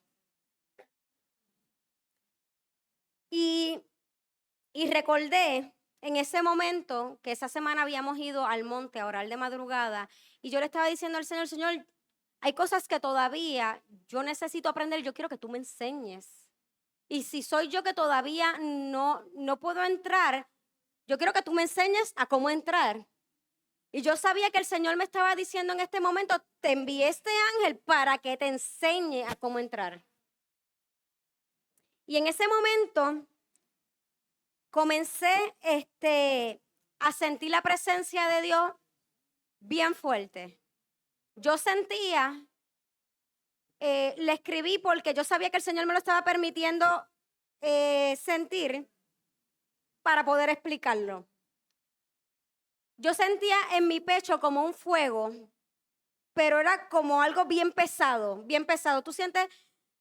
[SPEAKER 2] Y recordé en ese momento que esa semana habíamos ido al monte a orar de madrugada y yo le estaba diciendo al Señor, Señor, hay cosas que todavía yo necesito aprender, yo quiero que tú me enseñes. Y si soy yo que todavía no puedo entrar, yo quiero que tú me enseñes a cómo entrar. Y yo sabía que el Señor me estaba diciendo en este momento, te envié este ángel para que te enseñe a cómo entrar. Y en ese momento comencé a sentir la presencia de Dios bien fuerte. Yo sentía, le escribí porque yo sabía que el Señor me lo estaba permitiendo sentir para poder explicarlo. Yo sentía en mi pecho como un fuego, pero era como algo bien pesado, bien pesado. Tú sientes,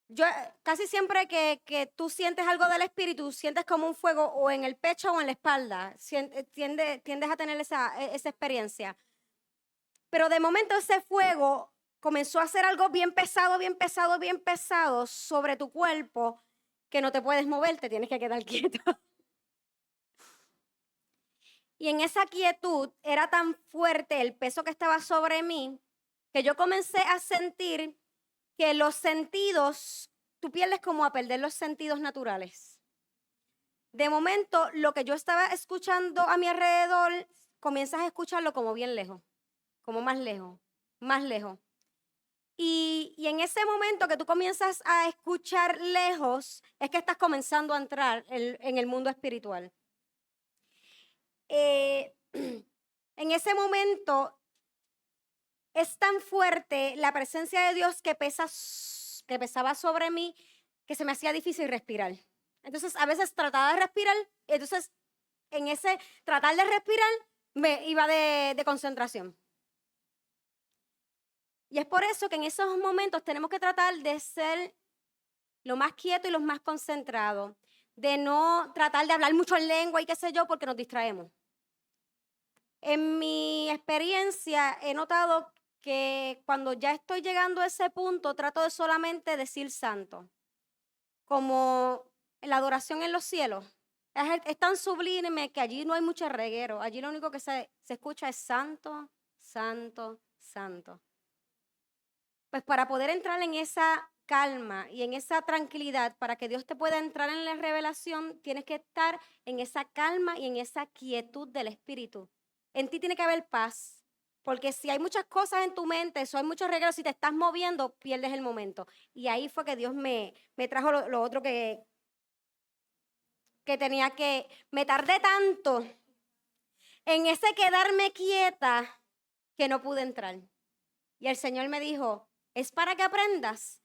[SPEAKER 2] yo casi siempre que tú sientes algo del espíritu, sientes como un fuego o en el pecho o en la espalda. Tiendes a tener esa experiencia. Pero de momento ese fuego comenzó a hacer algo bien pesado, bien pesado, bien pesado sobre tu cuerpo que no te puedes mover, te tienes que quedar quieto. Y en esa quietud era tan fuerte el peso que estaba sobre mí que yo comencé a sentir que los sentidos, tú pierdes como a perder los sentidos naturales. De momento, lo que yo estaba escuchando a mi alrededor, comienzas a escucharlo como bien lejos, como más lejos, más lejos. Y en ese momento que tú comienzas a escuchar lejos, es que estás comenzando a entrar en el mundo espiritual. En ese momento es tan fuerte la presencia de Dios que pesaba sobre mí que se me hacía difícil respirar. Entonces a veces trataba de respirar, entonces en ese tratar de respirar me iba de concentración. Y es por eso que en esos momentos tenemos que tratar de ser lo más quieto y lo más concentrado, de no tratar de hablar mucho en lengua y qué sé yo, porque nos distraemos. En mi experiencia he notado que cuando ya estoy llegando a ese punto, trato de solamente decir santo, como la adoración en los cielos. Es tan sublime que allí no hay mucho reguero, allí lo único que se escucha es santo, santo, santo. Pues para poder entrar en esa calma y en esa tranquilidad, para que Dios te pueda entrar en la revelación, tienes que estar en esa calma y en esa quietud del espíritu. En ti tiene que haber paz, porque si hay muchas cosas en tu mente, si hay muchos regalos, si te estás moviendo, pierdes el momento. Y ahí fue que Dios me trajo lo otro que tenía que... Me tardé tanto en ese quedarme quieta que no pude entrar. Y el Señor me dijo, es para que aprendas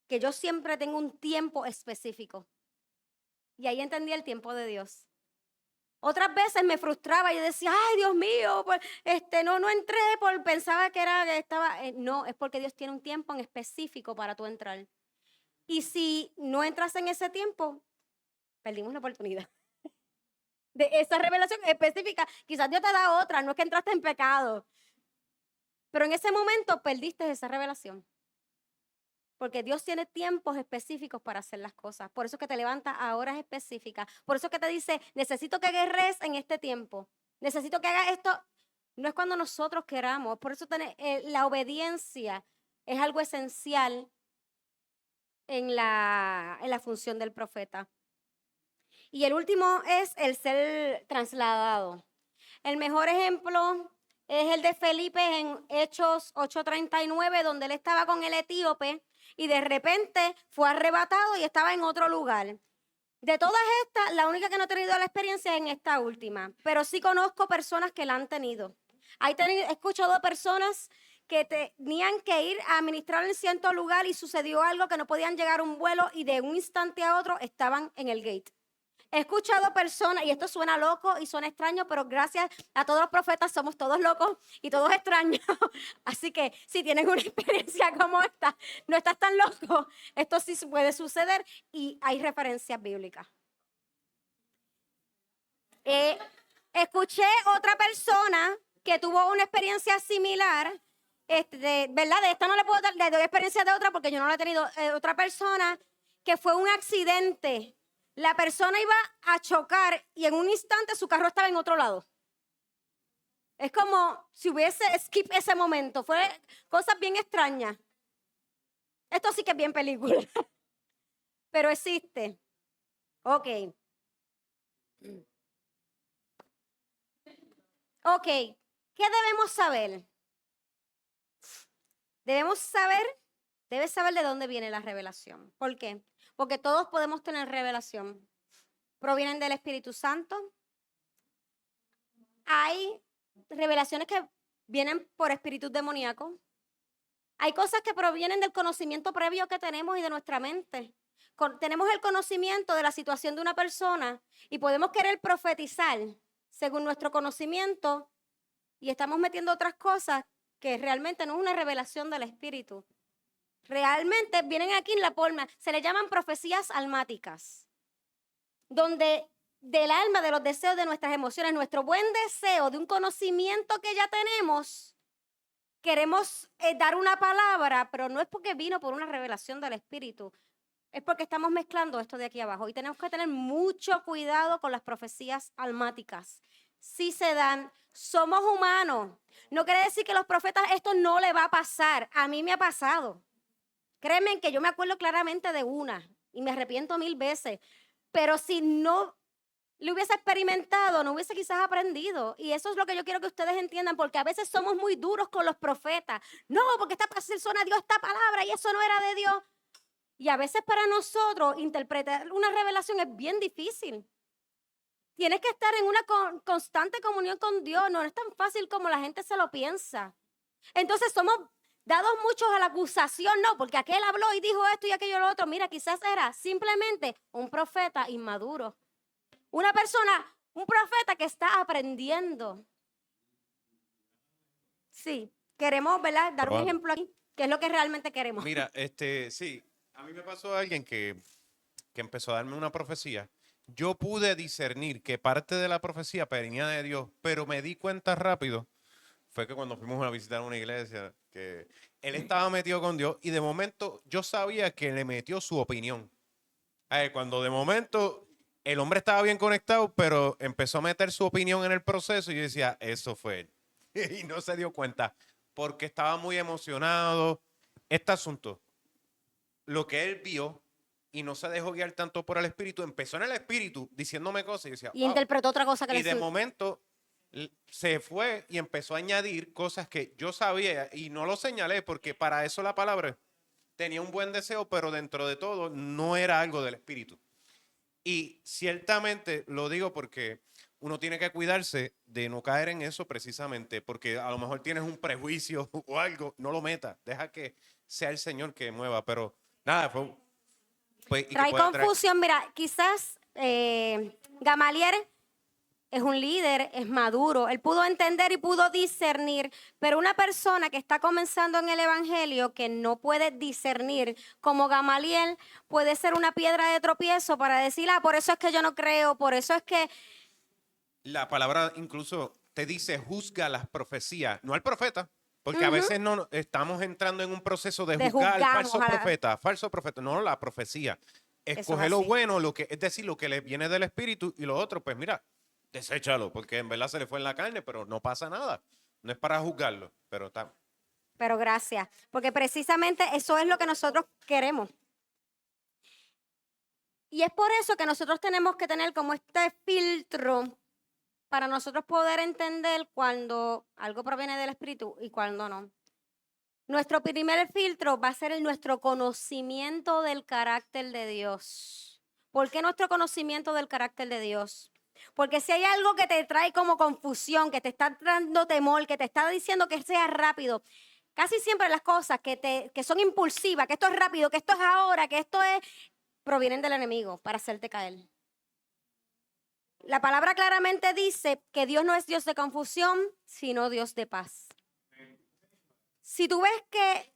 [SPEAKER 2] que yo siempre tengo un tiempo específico. Y ahí entendí el tiempo de Dios. Otras veces me frustraba y yo decía, ay, Dios mío, pues, no entré, pensaba que estaba. No, es porque Dios tiene un tiempo en específico para tú entrar. Y si no entras en ese tiempo, perdimos la oportunidad. de esa revelación específica. Quizás Dios te da otra, no es que entraste en pecado. Pero en ese momento perdiste esa revelación. Porque Dios tiene tiempos específicos para hacer las cosas. Por eso es que te levanta a horas específicas. Por eso es que te dice, necesito que guerres en este tiempo. Necesito que hagas esto. No es cuando nosotros queramos. Por eso la obediencia es algo esencial en la función del profeta. Y el último es el ser trasladado. El mejor ejemplo es el de Felipe en Hechos 8:39, donde él estaba con el etíope y de repente fue arrebatado y estaba en otro lugar. De todas estas, la única que no he tenido la experiencia es en esta última, pero sí conozco personas que la han tenido. He escuchado personas que tenían que ir a ministrar en cierto lugar y sucedió algo que no podían llegar a un vuelo y de un instante a otro estaban en el gate. He escuchado personas, y esto suena loco y suena extraño, pero gracias a todos los profetas somos todos locos y todos extraños. Así que si tienen una experiencia como esta, no estás tan loco, esto sí puede suceder y hay referencias bíblicas. Escuché otra persona que tuvo una experiencia similar, ¿verdad? De esta no le puedo dar, le doy experiencia de otra porque yo no la he tenido. Otra persona que fue un accidente. La persona iba a chocar y en un instante su carro estaba en otro lado. Es como si hubiese skip ese momento. Fue cosas bien extrañas. Esto sí que es bien película. Pero existe. Ok. Ok. ¿Qué debemos saber? Debes saber de dónde viene la revelación. ¿Por qué? Porque todos podemos tener revelación. Provienen del Espíritu Santo. Hay revelaciones que vienen por espíritus demoníacos. Hay cosas que provienen del conocimiento previo que tenemos y de nuestra mente. Tenemos el conocimiento de la situación de una persona y podemos querer profetizar según nuestro conocimiento y estamos metiendo otras cosas que realmente no es una revelación del Espíritu. Realmente vienen aquí en la forma, se le llaman profecías almáticas, donde del alma, de los deseos, de nuestras emociones, nuestro buen deseo de un conocimiento que ya tenemos, queremos dar una palabra, pero no es porque vino por una revelación del Espíritu, es porque estamos mezclando esto de aquí abajo y tenemos que tener mucho cuidado con las profecías almáticas. Si se dan, somos humanos. No quiere decir que los profetas esto no le va a pasar. A mí me ha pasado. Créeme que yo me acuerdo claramente de una y me arrepiento 1000 veces. Pero si no lo hubiese experimentado, no hubiese quizás aprendido. Y eso es lo que yo quiero que ustedes entiendan, porque a veces somos muy duros con los profetas. No, porque esta persona dio esta palabra y eso no era de Dios. Y a veces para nosotros interpretar una revelación es bien difícil. Tienes que estar en una constante comunión con Dios. No es tan fácil como la gente se lo piensa. Entonces somos dados muchos a la acusación, no, porque aquel habló y dijo esto y aquello lo otro. Mira, quizás era simplemente un profeta inmaduro. Una persona, un profeta que está aprendiendo. Sí, queremos, ¿verdad? Dar un ejemplo aquí, que es lo que realmente queremos.
[SPEAKER 1] Mira, sí, a mí me pasó alguien que empezó a darme una profecía. Yo pude discernir que parte de la profecía venía de Dios, pero me di cuenta rápido, fue que cuando fuimos a visitar una iglesia, que él estaba metido con Dios y de momento yo sabía que le metió su opinión. Cuando de momento el hombre estaba bien conectado, pero empezó a meter su opinión en el proceso y yo decía, eso fue él. Y no se dio cuenta porque estaba muy emocionado. Este asunto, lo que él vio y no se dejó guiar tanto por el espíritu, empezó en el espíritu diciéndome cosas y yo decía,
[SPEAKER 2] Y interpretó otra cosa que
[SPEAKER 1] y de momento se fue y empezó a añadir cosas que yo sabía y no lo señalé porque para eso la palabra tenía un buen deseo, pero dentro de todo no era algo del espíritu. Y ciertamente lo digo porque uno tiene que cuidarse de no caer en eso precisamente, porque a lo mejor tienes un prejuicio o algo, no lo metas, deja que sea el Señor que mueva, pero nada,
[SPEAKER 2] trae confusión. Mira, quizás Gamaliel es un líder, es maduro, él pudo entender y pudo discernir, pero una persona que está comenzando en el evangelio que no puede discernir como Gamaliel puede ser una piedra de tropiezo para decir, por eso es que yo no creo, por eso es que
[SPEAKER 1] La palabra incluso te dice juzga las profecías, no al profeta, porque a veces no estamos entrando en un proceso de juzgar al
[SPEAKER 2] Juzgamos
[SPEAKER 1] falso profeta, no la profecía.
[SPEAKER 2] Eso es
[SPEAKER 1] Escoge lo
[SPEAKER 2] así.
[SPEAKER 1] bueno, es decir, lo que le viene del espíritu y lo otro, pues mira, deséchalo, porque en verdad se le fue en la carne, pero no pasa nada. No es para juzgarlo, pero está.
[SPEAKER 2] Pero gracias, porque precisamente eso es lo que nosotros queremos. Y es por eso que nosotros tenemos que tener como este filtro para nosotros poder entender cuando algo proviene del Espíritu y cuando no. Nuestro primer filtro va a ser nuestro conocimiento del carácter de Dios. ¿Por qué nuestro conocimiento del carácter de Dios? Porque si hay algo que te trae como confusión, que te está dando temor, que te está diciendo que sea rápido, casi siempre las cosas que son impulsivas, que esto es rápido, que esto es ahora, que esto es, provienen del enemigo para hacerte caer. La palabra claramente dice que Dios no es Dios de confusión, sino Dios de paz. Si tú ves que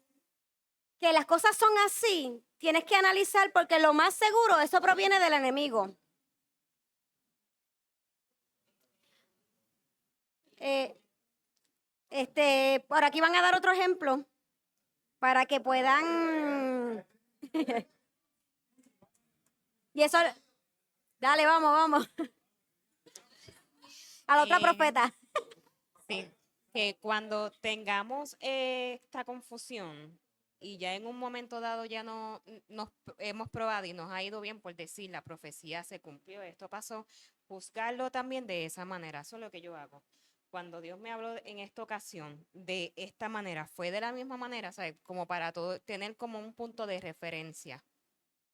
[SPEAKER 2] las cosas son así, tienes que analizar porque lo más seguro eso proviene del enemigo. Por aquí van a dar otro ejemplo para que puedan. Y eso, dale, vamos. A la otra profeta.
[SPEAKER 3] Sí, que cuando tengamos esta confusión y ya en un momento dado ya no nos hemos probado y nos ha ido bien por decir la profecía se cumplió, esto pasó, juzgarlo también de esa manera. Eso es lo que yo hago. Cuando Dios me habló en esta ocasión de esta manera, fue de la misma manera, ¿sabes? Como para todo, tener como un punto de referencia.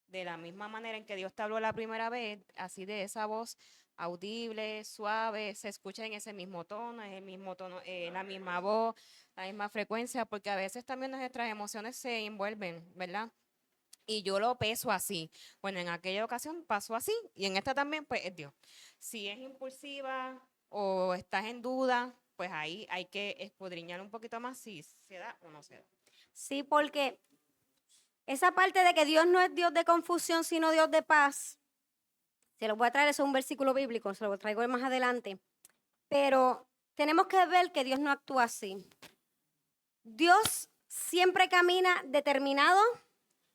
[SPEAKER 3] De la misma manera en que Dios te habló la primera vez, así de esa voz audible, suave, se escucha en ese mismo tono, es el mismo tono, la misma voz, la misma frecuencia, porque a veces también nuestras emociones se envuelven, ¿verdad? Y yo lo peso así. Bueno, en aquella ocasión pasó así y en esta también, pues es Dios. Si es impulsiva o estás en duda, pues ahí hay que escudriñar un poquito más si se da o no se da.
[SPEAKER 2] Sí, porque esa parte de que Dios no es Dios de confusión, sino Dios de paz, se lo voy a traer, eso es un versículo bíblico, se lo traigo más adelante. Pero tenemos que ver que Dios no actúa así. Dios siempre camina determinado,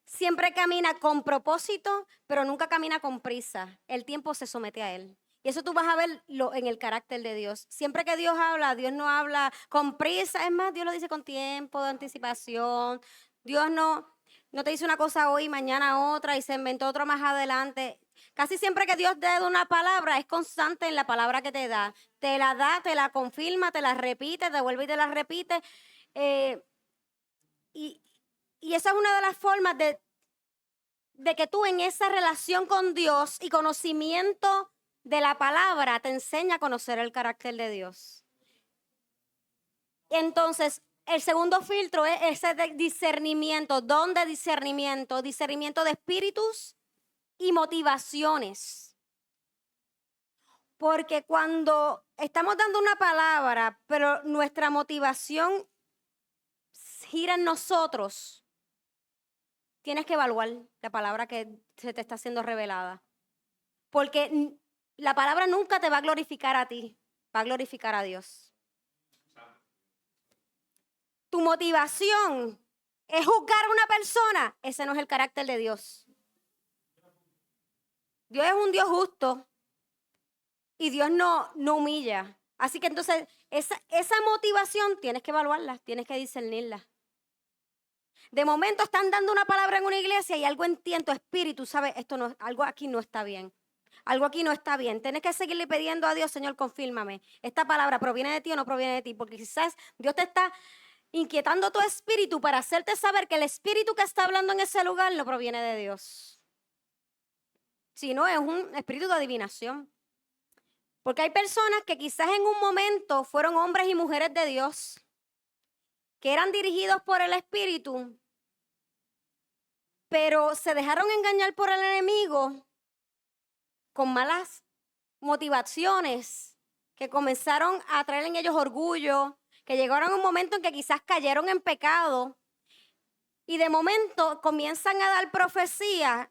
[SPEAKER 2] siempre camina con propósito, pero nunca camina con prisa. El tiempo se somete a Él. Y eso tú vas a verlo en el carácter de Dios. Siempre que Dios no habla con prisa. Es más, Dios lo dice con tiempo de anticipación. Dios no te dice una cosa hoy, mañana otra y se inventó otra más adelante. Casi siempre que Dios te da una palabra, es constante en la palabra que te da. Te la da, te la confirma, te la repite, te vuelve y te la repite. Y esa es una de las formas de que tú en esa relación con Dios y conocimiento de la palabra te enseña a conocer el carácter de Dios. Entonces, el segundo filtro es ese de discernimiento, don de discernimiento de espíritus y motivaciones. Porque cuando estamos dando una palabra, pero nuestra motivación gira en nosotros, tienes que evaluar la palabra que se te está siendo revelada. Porque la palabra nunca te va a glorificar a ti, va a glorificar a Dios. Tu motivación es juzgar a una persona, ese no es el carácter de Dios. Dios es un Dios justo y Dios no humilla. Así que entonces esa motivación tienes que evaluarla, tienes que discernirla. De momento están dando una palabra en una iglesia y algo en ti, en tu espíritu, sabes, algo aquí no está bien. Algo aquí no está bien. Tienes que seguirle pidiendo a Dios, Señor, confírmame. ¿Esta palabra proviene de ti o no proviene de ti? Porque quizás Dios te está inquietando tu espíritu para hacerte saber que el espíritu que está hablando en ese lugar no proviene de Dios. Sino es un espíritu de adivinación. Porque hay personas que quizás en un momento fueron hombres y mujeres de Dios, que eran dirigidos por el espíritu, pero se dejaron engañar por el enemigo con malas motivaciones que comenzaron a traer en ellos orgullo, que llegaron a un momento en que quizás cayeron en pecado y de momento comienzan a dar profecía,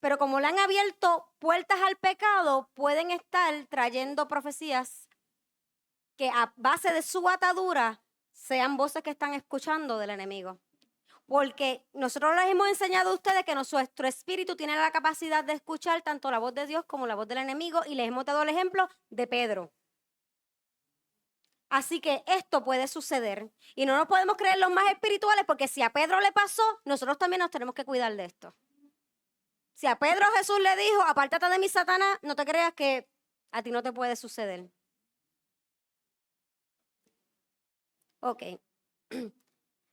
[SPEAKER 2] pero como le han abierto puertas al pecado, pueden estar trayendo profecías que a base de su atadura sean voces que están escuchando del enemigo. Porque nosotros les hemos enseñado a ustedes que nuestro espíritu tiene la capacidad de escuchar tanto la voz de Dios como la voz del enemigo, y les hemos dado el ejemplo de Pedro. Así que esto puede suceder y no nos podemos creer los más espirituales, porque si a Pedro le pasó, nosotros también nos tenemos que cuidar de esto. Si a Pedro Jesús le dijo, apártate de mí, Satanás, no te creas que a ti no te puede suceder. Ok.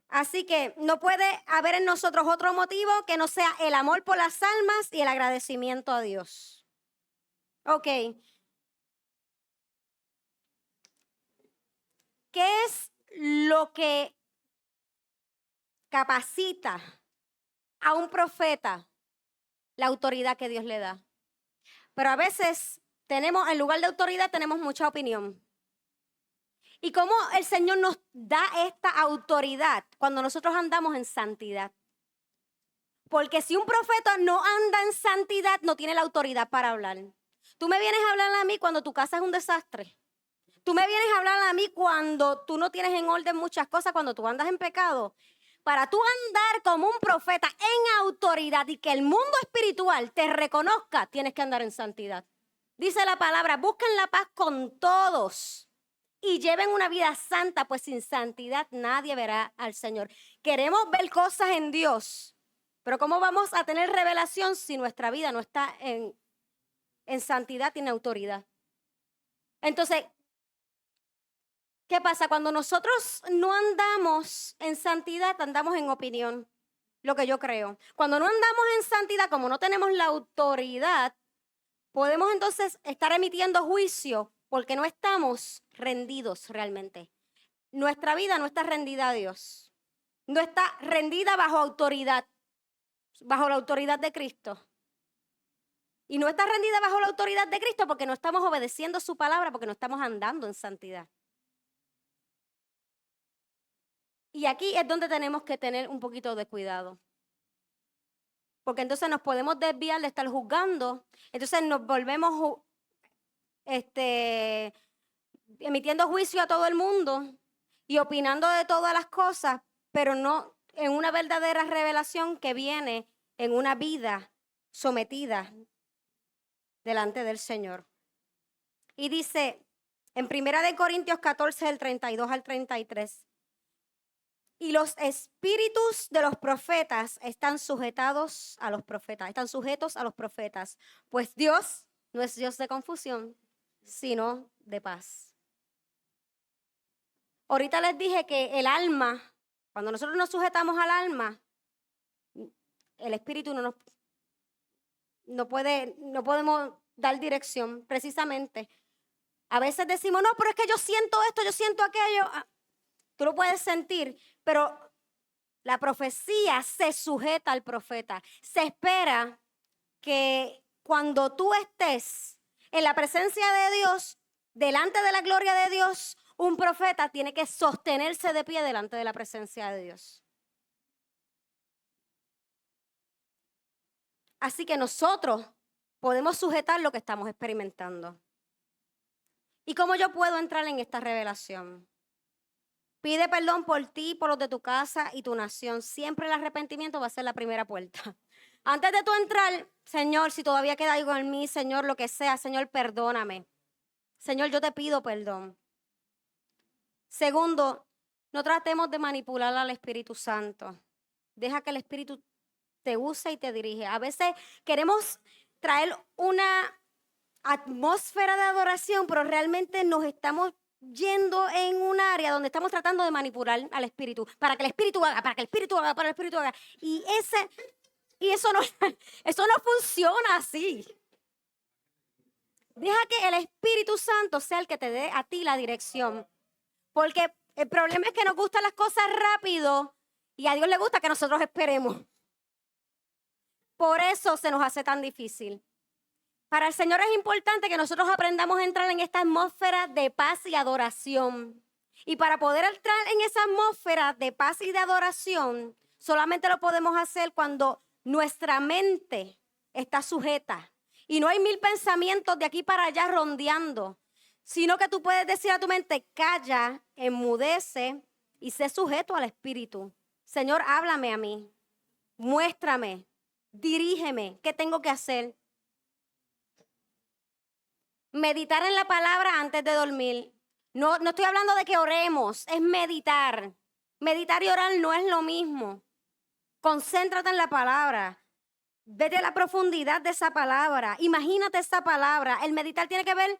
[SPEAKER 2] Así que no puede haber en nosotros otro motivo que no sea el amor por las almas y el agradecimiento a Dios. Ok. ¿Qué es lo que capacita a un profeta? La autoridad que Dios le da. Pero a veces tenemos, en lugar de autoridad, tenemos mucha opinión. ¿Y cómo el Señor nos da esta autoridad? Cuando nosotros andamos en santidad. Porque si un profeta no anda en santidad, no tiene la autoridad para hablar. Tú me vienes a hablar a mí cuando tu casa es un desastre. Tú me vienes a hablar a mí cuando tú no tienes en orden muchas cosas, cuando tú andas en pecado. Para tú andar como un profeta en autoridad y que el mundo espiritual te reconozca, tienes que andar en santidad. Dice la palabra, busquen la paz con todos y lleven una vida santa, pues sin santidad nadie verá al Señor. Queremos ver cosas en Dios, pero ¿cómo vamos a tener revelación si nuestra vida no está en santidad y en autoridad? Entonces, ¿qué pasa? Cuando nosotros no andamos en santidad, andamos en opinión, lo que yo creo. Cuando no andamos en santidad, como no tenemos la autoridad, podemos entonces estar emitiendo juicio porque no estamos rendidos realmente. Nuestra vida no está rendida a Dios. No está rendida bajo autoridad, bajo la autoridad de Cristo. Y no está rendida bajo la autoridad de Cristo porque no estamos obedeciendo su palabra, porque no estamos andando en santidad. Y aquí es donde tenemos que tener un poquito de cuidado. Porque entonces nos podemos desviar de estar juzgando. Entonces nos volvemos emitiendo juicio a todo el mundo y opinando de todas las cosas, pero no en una verdadera revelación que viene en una vida sometida delante del Señor. Y dice en 1 Corintios 14, del 32 al 33, y los espíritus de los profetas están sujetos a los profetas, pues Dios no es Dios de confusión, sino de paz. Ahorita les dije que el alma, cuando nosotros nos sujetamos al alma, el espíritu no podemos dar dirección precisamente. A veces decimos, no, pero es que yo siento esto, yo siento aquello. Tú lo puedes sentir, pero la profecía se sujeta al profeta. Se espera que cuando tú estés en la presencia de Dios, delante de la gloria de Dios, un profeta tiene que sostenerse de pie delante de la presencia de Dios. Así que nosotros podemos sujetar lo que estamos experimentando. ¿Y cómo yo puedo entrar en esta revelación? Pide perdón por ti, por los de tu casa y tu nación. Siempre el arrepentimiento va a ser la primera puerta. Antes de tú entrar, Señor, si todavía queda algo en mí, Señor, lo que sea, Señor, perdóname. Señor, yo te pido perdón. Segundo, no tratemos de manipular al Espíritu Santo. Deja que el Espíritu te use y te dirige. A veces queremos traer una atmósfera de adoración, pero realmente nos estamos yendo en un área donde estamos tratando de manipular al Espíritu, para que el Espíritu haga, para que el Espíritu haga, para que el Espíritu haga. Y eso no funciona así. Deja que el Espíritu Santo sea el que te dé a ti la dirección. Porque el problema es que nos gustan las cosas rápido y a Dios le gusta que nosotros esperemos. Por eso se nos hace tan difícil. Para el Señor es importante que nosotros aprendamos a entrar en esta atmósfera de paz y adoración. Y para poder entrar en esa atmósfera de paz y de adoración, solamente lo podemos hacer cuando nuestra mente está sujeta. Y no hay 1000 pensamientos de aquí para allá rondeando, sino que tú puedes decir a tu mente, calla, enmudece y sé sujeto al Espíritu. Señor, háblame a mí, muéstrame, dirígeme, ¿qué tengo que hacer? Meditar en la palabra antes de dormir. No estoy hablando de que oremos, es meditar. Meditar y orar no es lo mismo. Concéntrate en la palabra. Vete a la profundidad de esa palabra. Imagínate esa palabra. El meditar tiene que ver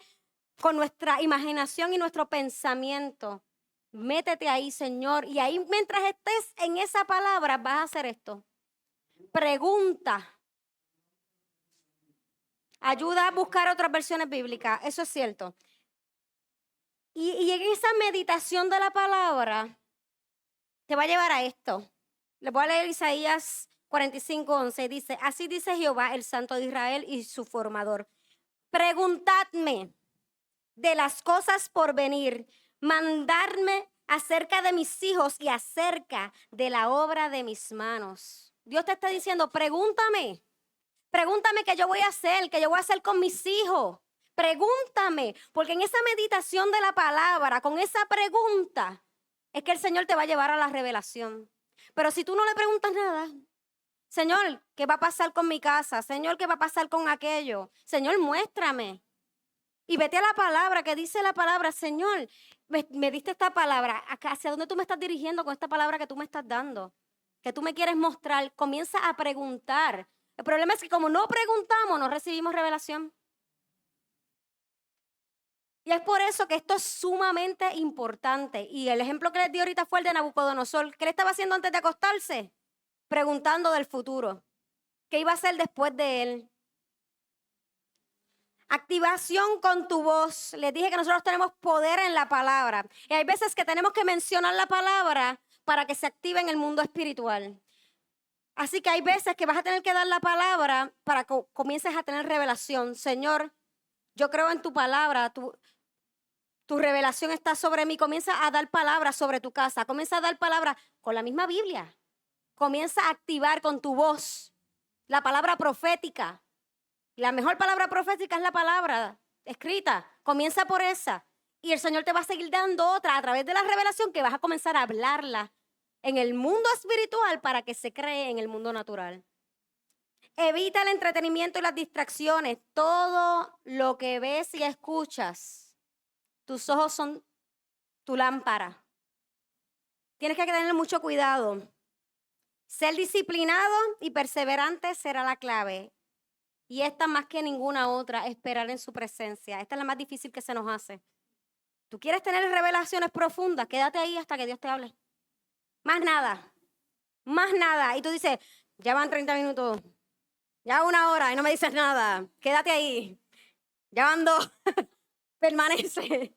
[SPEAKER 2] con nuestra imaginación y nuestro pensamiento. Métete ahí, Señor. Y ahí, mientras estés en esa palabra, vas a hacer esto. Pregunta. Ayuda a buscar otras versiones bíblicas. Eso es cierto. Y en esa meditación de la palabra, te va a llevar a esto. Le voy a leer Isaías 45:11. Dice, así dice Jehová, el Santo de Israel y su formador. Preguntadme de las cosas por venir, mandadme acerca de mis hijos y acerca de la obra de mis manos. Dios te está diciendo, pregúntame qué yo voy a hacer, qué yo voy a hacer con mis hijos. Pregúntame, porque en esa meditación de la palabra, con esa pregunta, es que el Señor te va a llevar a la revelación. Pero si tú no le preguntas nada, Señor, ¿qué va a pasar con mi casa? Señor, ¿qué va a pasar con aquello? Señor, muéstrame. Y vete a la palabra, que dice la palabra, Señor, me diste esta palabra, ¿hacia dónde tú me estás dirigiendo con esta palabra que tú me estás dando? Que tú me quieres mostrar. Comienza a preguntar. El problema es que como no preguntamos, no recibimos revelación. Y es por eso que esto es sumamente importante. Y el ejemplo que les di ahorita fue el de Nabucodonosor. ¿Qué le estaba haciendo antes de acostarse? Preguntando del futuro. ¿Qué iba a hacer después de él? Activación con tu voz. Les dije que nosotros tenemos poder en la palabra. Y hay veces que tenemos que mencionar la palabra para que se active en el mundo espiritual. Así que hay veces que vas a tener que dar la palabra para que comiences a tener revelación. Señor, yo creo en tu palabra, tu revelación está sobre mí. Comienza a dar palabras sobre tu casa. Comienza a dar palabras con la misma Biblia. Comienza a activar con tu voz la palabra profética. La mejor palabra profética es la palabra escrita. Comienza por esa. Y el Señor te va a seguir dando otra a través de la revelación que vas a comenzar a hablarla en el mundo espiritual para que se cree en el mundo natural. Evita el entretenimiento y las distracciones. Todo lo que ves y escuchas, tus ojos son tu lámpara. Tienes que tener mucho cuidado. Ser disciplinado y perseverante será la clave. Y esta más que ninguna otra, esperar en su presencia. Esta es la más difícil que se nos hace. ¿Tú quieres tener revelaciones profundas? Quédate ahí hasta que Dios te hable. Más nada. Más nada. Y tú dices, ya van 30 minutos. Ya 1 hora y no me dices nada. Quédate ahí. Ya van 2. Permanece.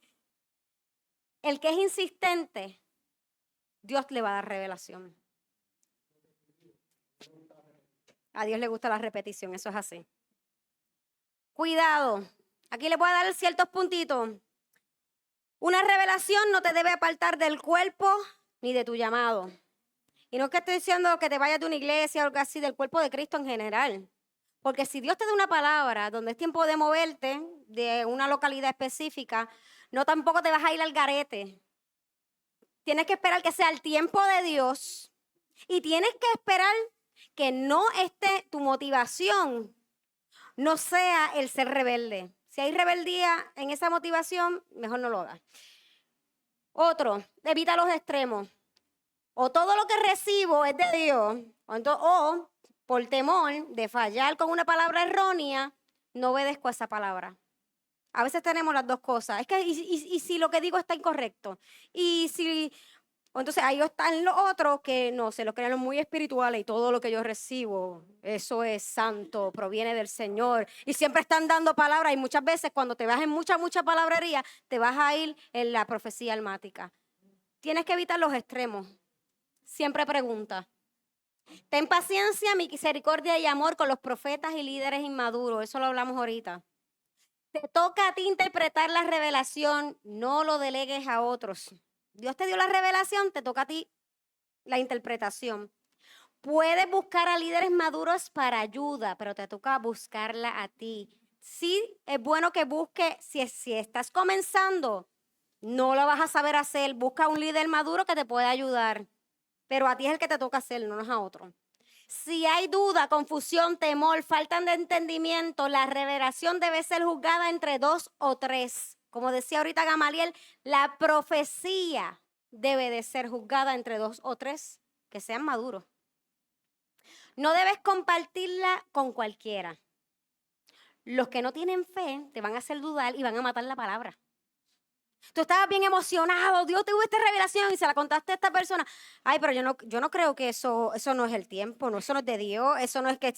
[SPEAKER 2] El que es insistente, Dios le va a dar revelación. A Dios le gusta la repetición, eso es así. Cuidado. Aquí le voy a dar ciertos puntitos. Una revelación no te debe apartar del cuerpo ni de tu llamado. Y no es que estoy diciendo que te vayas de una iglesia o algo así, del cuerpo de Cristo en general. Porque si Dios te da una palabra donde es tiempo de moverte de una localidad específica, no tampoco te vas a ir al garete. Tienes que esperar que sea el tiempo de Dios y tienes que esperar que no esté tu motivación, no sea el ser rebelde. Si hay rebeldía en esa motivación, mejor no lo hagas. Otro, evita los extremos. O todo lo que recibo es de Dios, o por temor de fallar con una palabra errónea, no obedezco a esa palabra. A veces tenemos las dos cosas. Es que, y si lo que digo está incorrecto. Y si, entonces ahí están los otros que no, se lo creen muy espirituales y todo lo que yo recibo, eso es santo, proviene del Señor. Y siempre están dando palabras y muchas veces cuando te vas en mucha palabrería, te vas a ir en la profecía almática. Tienes que evitar los extremos. Siempre pregunta. Ten paciencia, misericordia y amor con los profetas y líderes inmaduros. Eso lo hablamos ahorita. Te toca a ti interpretar la revelación, no lo delegues a otros. Dios te dio la revelación, te toca a ti la interpretación. Puedes buscar a líderes maduros para ayuda, pero te toca buscarla a ti. Sí, es bueno que busques, si estás comenzando, no lo vas a saber hacer. Busca un líder maduro que te pueda ayudar, pero a ti es el que te toca hacer, no es a otro. Si hay duda, confusión, temor, falta de entendimiento, la revelación debe ser juzgada entre 2 o 3. Como decía ahorita Gamaliel, la profecía debe de ser juzgada entre 2 o 3 que sean maduros. No debes compartirla con cualquiera. Los que no tienen fe te van a hacer dudar y van a matar la palabra. Tú estabas bien emocionado, Dios te dio esta revelación y se la contaste a esta persona. Ay, pero yo no creo que eso no es el tiempo, no, eso no es de Dios, eso no es que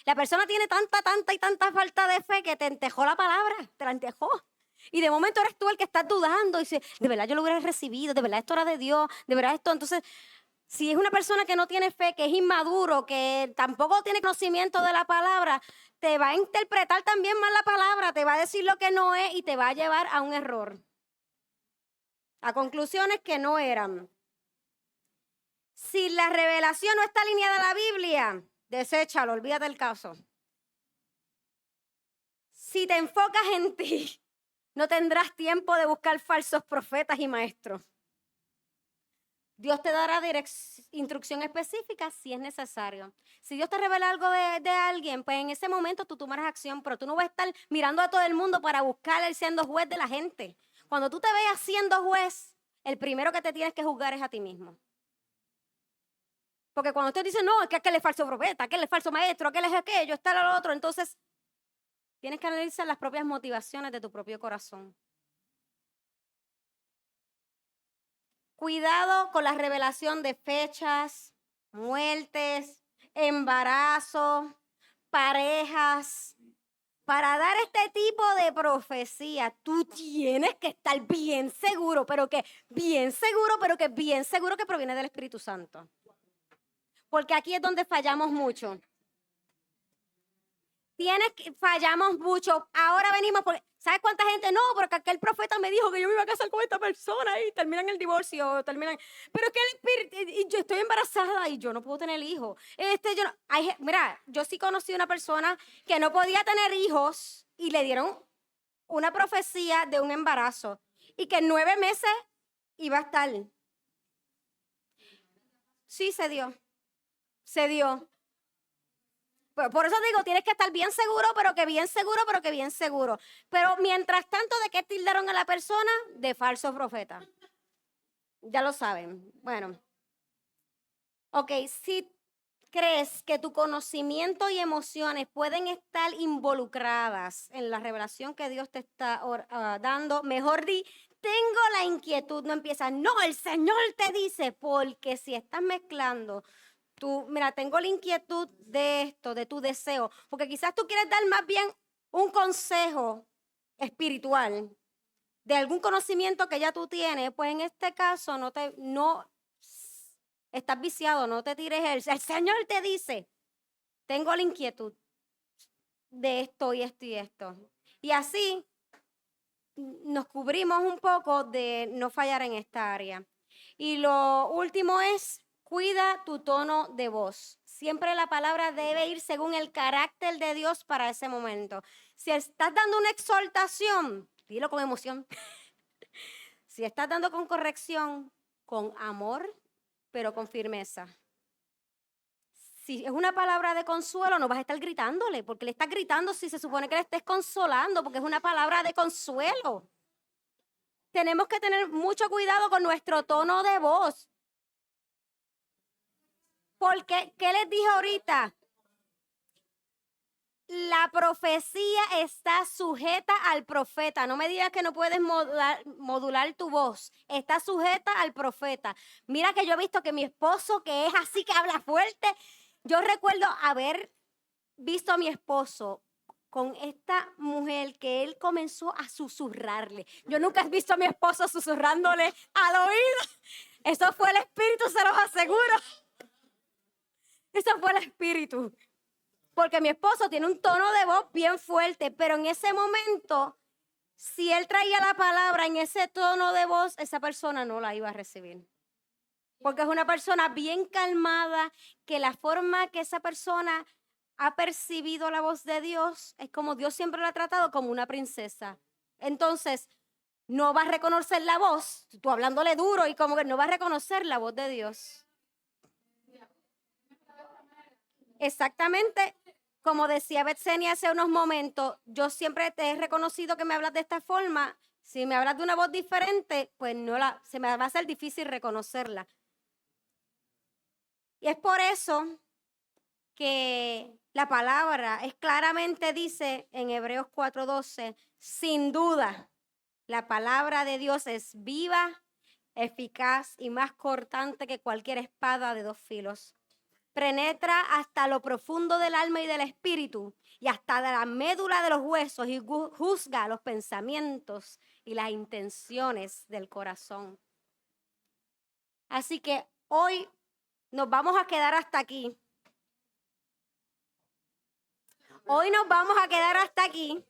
[SPEAKER 2] la persona tiene tanta falta de fe que te entejó la palabra, te la entejó. Y de momento eres tú el que estás dudando y dices, de verdad yo lo hubiera recibido, de verdad esto era de Dios, de verdad esto. Entonces, si es una persona que no tiene fe, que es inmaduro, que tampoco tiene conocimiento de la palabra, te va a interpretar también mal la palabra, te va a decir lo que no es y te va a llevar a un error, a conclusiones que no eran. Si la revelación no está alineada a la Biblia, deséchalo, olvídate del caso. Si te enfocas en ti, no tendrás tiempo de buscar falsos profetas y maestros. Dios te dará instrucción específica si es necesario. Si Dios te revela algo de alguien, pues en ese momento tú tomarás acción, pero tú no vas a estar mirando a todo el mundo para buscar él siendo juez de la gente. Cuando tú te veas siendo juez, el primero que te tienes que juzgar es a ti mismo. Porque cuando usted dice, no, es que aquel es falso profeta, aquel es falso maestro, aquel es aquello, está lo otro, entonces tienes que analizar las propias motivaciones de tu propio corazón. Cuidado con la revelación de fechas, muertes, embarazos, parejas. Para dar este tipo de profecía, tú tienes que estar bien seguro, pero que bien seguro que proviene del Espíritu Santo. Porque aquí es donde fallamos mucho. Fallamos mucho. Ahora venimos, ¿sabes cuánta gente? No, porque aquel profeta me dijo que yo me iba a casar con esta persona y terminan el divorcio, pero es que el espíritu, y yo estoy embarazada y yo no puedo tener hijos. Mira, yo sí conocí una persona que no podía tener hijos y le dieron una profecía de un embarazo y que en 9 meses iba a estar. Sí, se dio. Se dio. Por eso digo, tienes que estar bien seguro, pero que bien seguro. Pero mientras tanto, ¿de qué tildaron a la persona? De falso profeta. Ya lo saben. Bueno. Ok, si crees que tu conocimiento y emociones pueden estar involucradas en la revelación que Dios te está dando, mejor tengo la inquietud, no empieza, no, el Señor te dice, porque si estás mezclando mira, tengo la inquietud de esto, de tu deseo, porque quizás tú quieres dar más bien un consejo espiritual de algún conocimiento que ya tú tienes, pues en este caso no estás viciado, no te tires el Señor te dice, tengo la inquietud de esto y esto y esto. Y así nos cubrimos un poco de no fallar en esta área. Y lo último es, cuida tu tono de voz. Siempre la palabra debe ir según el carácter de Dios para ese momento. Si estás dando una exhortación, dilo con emoción. Si estás dando con corrección, con amor, pero con firmeza. Si es una palabra de consuelo, no vas a estar gritándole, porque le estás gritando si se supone que le estés consolando, porque es una palabra de consuelo. Tenemos que tener mucho cuidado con nuestro tono de voz. Porque, ¿qué les dije ahorita? La profecía está sujeta al profeta. No me digas que no puedes modular tu voz. Está sujeta al profeta. Mira que yo he visto que mi esposo, que es así, que habla fuerte, yo recuerdo haber visto a mi esposo con esta mujer que él comenzó a susurrarle. Yo nunca he visto a mi esposo susurrándole al oído. Eso fue el Espíritu, se los aseguro. Eso fue el Espíritu. Porque mi esposo tiene un tono de voz bien fuerte, pero en ese momento, si él traía la palabra en ese tono de voz, esa persona no la iba a recibir. porque es una persona bien calmada, que la forma que esa persona ha percibido la voz de Dios es como Dios siempre la ha tratado, como una princesa. Entonces, no va a reconocer la voz, tú hablándole duro y como que no va a reconocer la voz de Dios. Exactamente, como decía Betsenia hace unos momentos, yo siempre te he reconocido que me hablas de esta forma. Si me hablas de una voz diferente, pues se me va a hacer difícil reconocerla. Y es por eso que la palabra claramente dice en Hebreos 4:12, sin duda, la palabra de Dios es viva, eficaz y más cortante que cualquier espada de dos filos. Penetra hasta lo profundo del alma y del espíritu y hasta de la médula de los huesos y juzga los pensamientos y las intenciones del corazón. Así que hoy nos vamos a quedar hasta aquí. Hoy nos vamos a quedar hasta aquí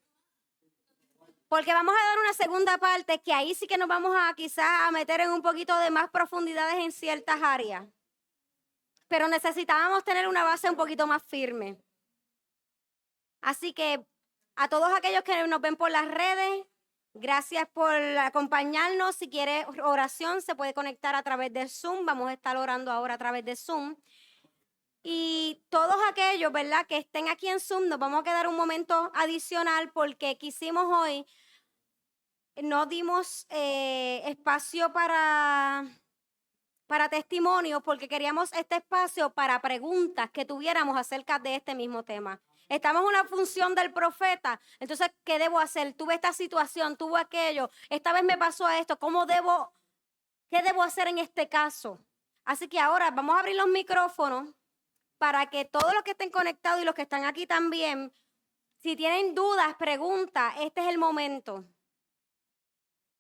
[SPEAKER 2] porque vamos a dar una segunda parte que ahí sí que nos vamos a quizás a meter en un poquito de más profundidades en ciertas áreas. Pero necesitábamos tener una base un poquito más firme. Así que a todos aquellos que nos ven por las redes, gracias por acompañarnos. Si quiere oración, se puede conectar a través de Zoom. Vamos a estar orando ahora a través de Zoom. Y todos aquellos, ¿verdad?, que estén aquí en Zoom, nos vamos a quedar un momento adicional porque quisimos hoy, no dimos espacio para testimonios porque queríamos este espacio para preguntas que tuviéramos acerca de este mismo tema. Estamos en una función del profeta, entonces, ¿qué debo hacer? Tuve esta situación, tuve aquello, esta vez me pasó esto, ¿qué debo hacer en este caso? Así que ahora vamos a abrir los micrófonos para que todos los que estén conectados y los que están aquí también, si tienen dudas, preguntas, este es el momento.